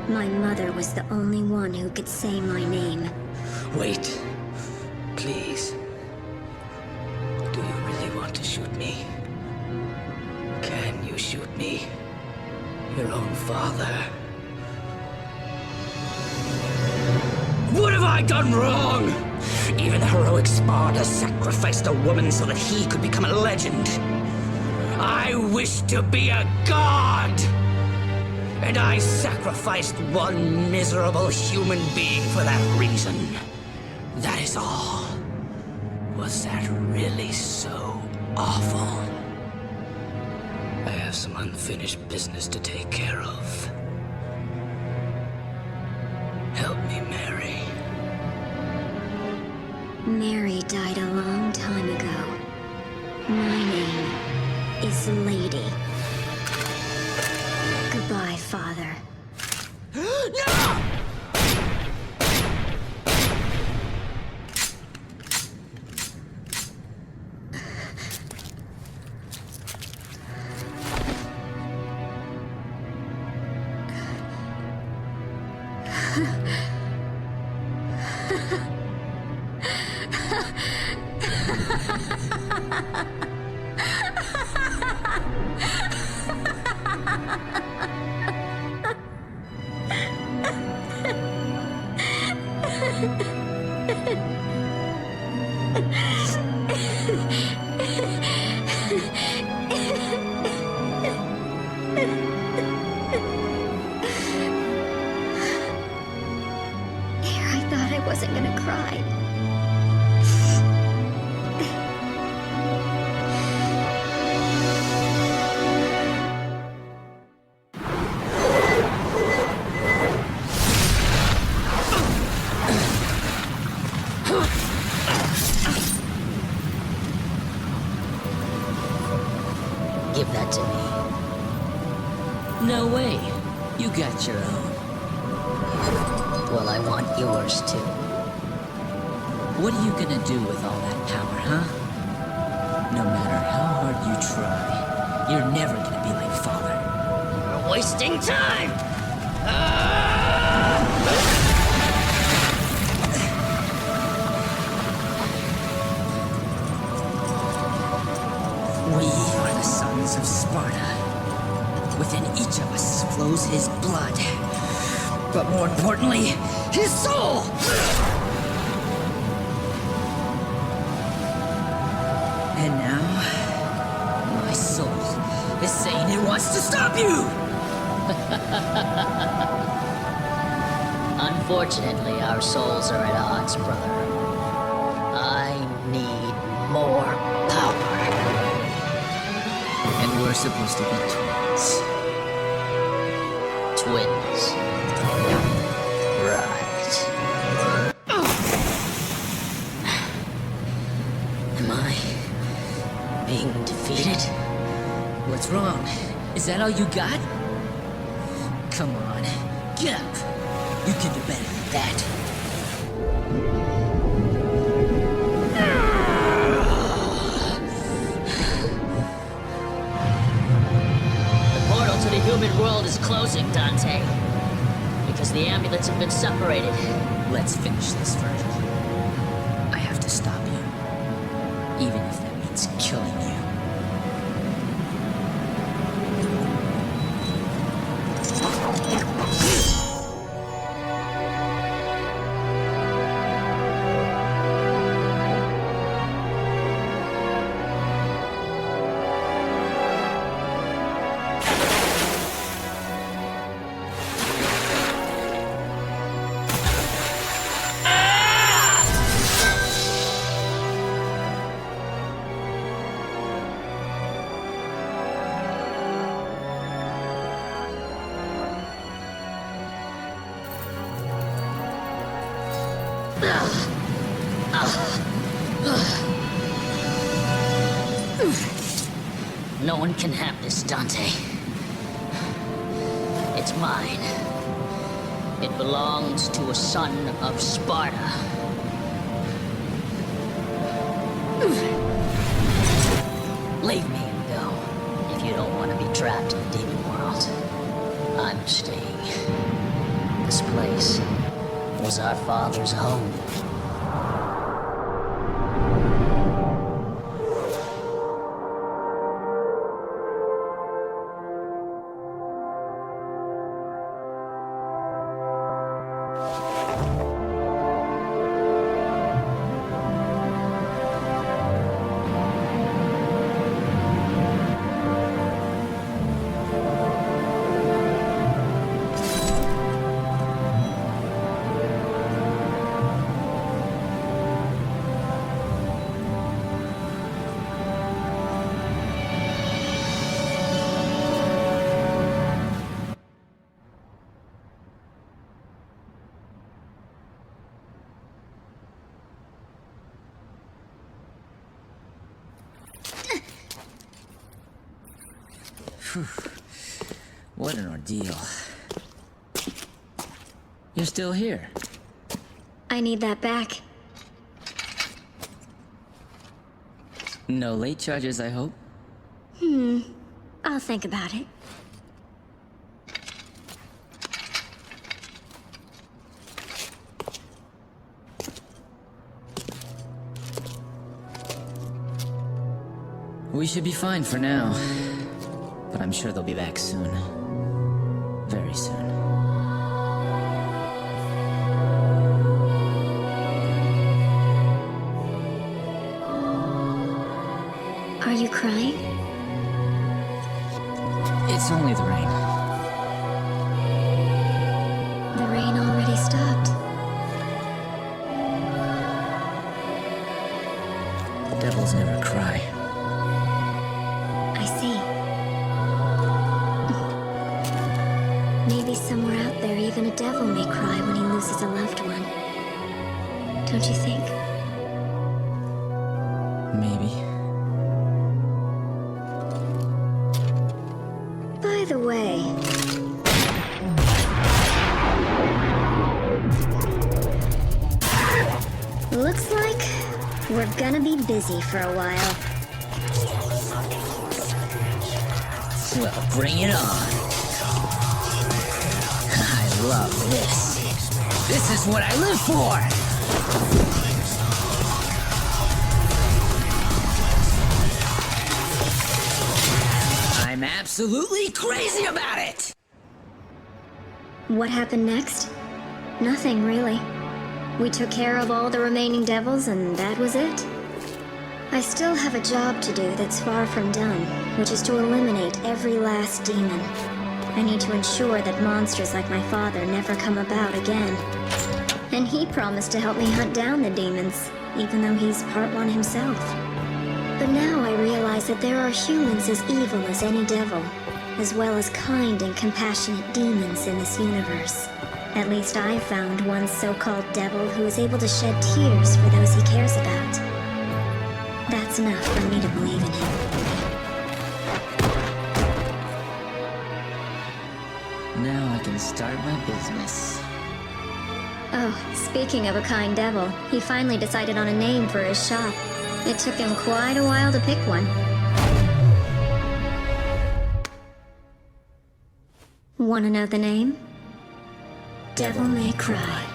My mother was the only one who could say my name. Wait. Please. Do you really want to shoot me? Can you shoot me? Your own father? What have I done wrong? Even heroic Sparta sacrificed a woman so that he could become a legend. I wish to be a god! And I sacrificed one miserable human being for that reason. That is all. Was that really so awful? I have some unfinished business to take care of. Help me, Mary. Mary died a long time ago. My name is Lady. Goodbye, Father. No! I thought I wasn't gonna cry. Give that to me. No way. You got your own. Well, I want yours too. What are you gonna do with all that power, huh? No matter how hard you try, you're never gonna be like Father. You're wasting time! We are the sons of Sparta. Within each of us flows his blood. But more importantly, his soul! And now, my soul is saying it wants to stop you! Unfortunately, our souls are at odds, brother. I need more power. And we're supposed to be twins. Twins. Right. Am I being defeated? What's wrong? Is that all you got? Come on, get up. You can do better than that. The portal to the human world is closing, Dante. Because the amulets have been separated. Let's finish this, Virgil. I have to stop you. Even if that means killing you. No one can have this, Dante. It's mine. It belongs to a son of Sparta. Leave me and go, if you don't want to be trapped in the demon world. I'm staying. This place was our father's home. What an ordeal. You're still here. I need that back. No late charges, I hope? I'll think about it. We should be fine for now. But I'm sure they'll be back soon. Very soon. Are you crying? It's only the rain. The rain already stopped. Devils never cry. I see. Maybe somewhere out there, even a devil may cry when he loses a loved one. Don't you think? Maybe. By the way... looks like we're gonna be busy for a while. Well, bring it on. I love this. This is what I live for! I'm absolutely crazy about it! What happened next? Nothing, really. We took care of all the remaining devils, and that was it. I still have a job to do that's far from done, which is to eliminate every last demon. I need to ensure that monsters like my father never come about again. And he promised to help me hunt down the demons, even though he's part one himself. But now I realize that there are humans as evil as any devil, as well as kind and compassionate demons in this universe. At least I've found one so-called devil who is able to shed tears for those he cares about. That's enough for me to believe in him. Now I can start my business. Oh, speaking of a kind devil, he finally decided on a name for his shop. It took him quite a while to pick one. Wanna know the name? Devil May Cry.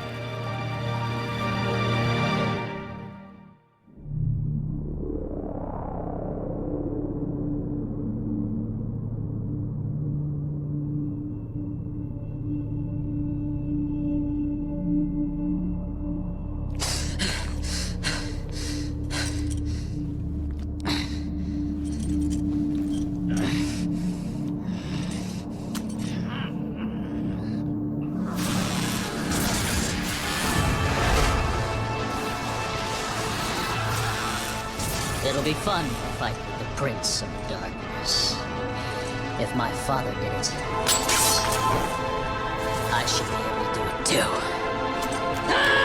It'll be fun to fight with the Prince of Darkness. If my father did it, I should be able to do it too.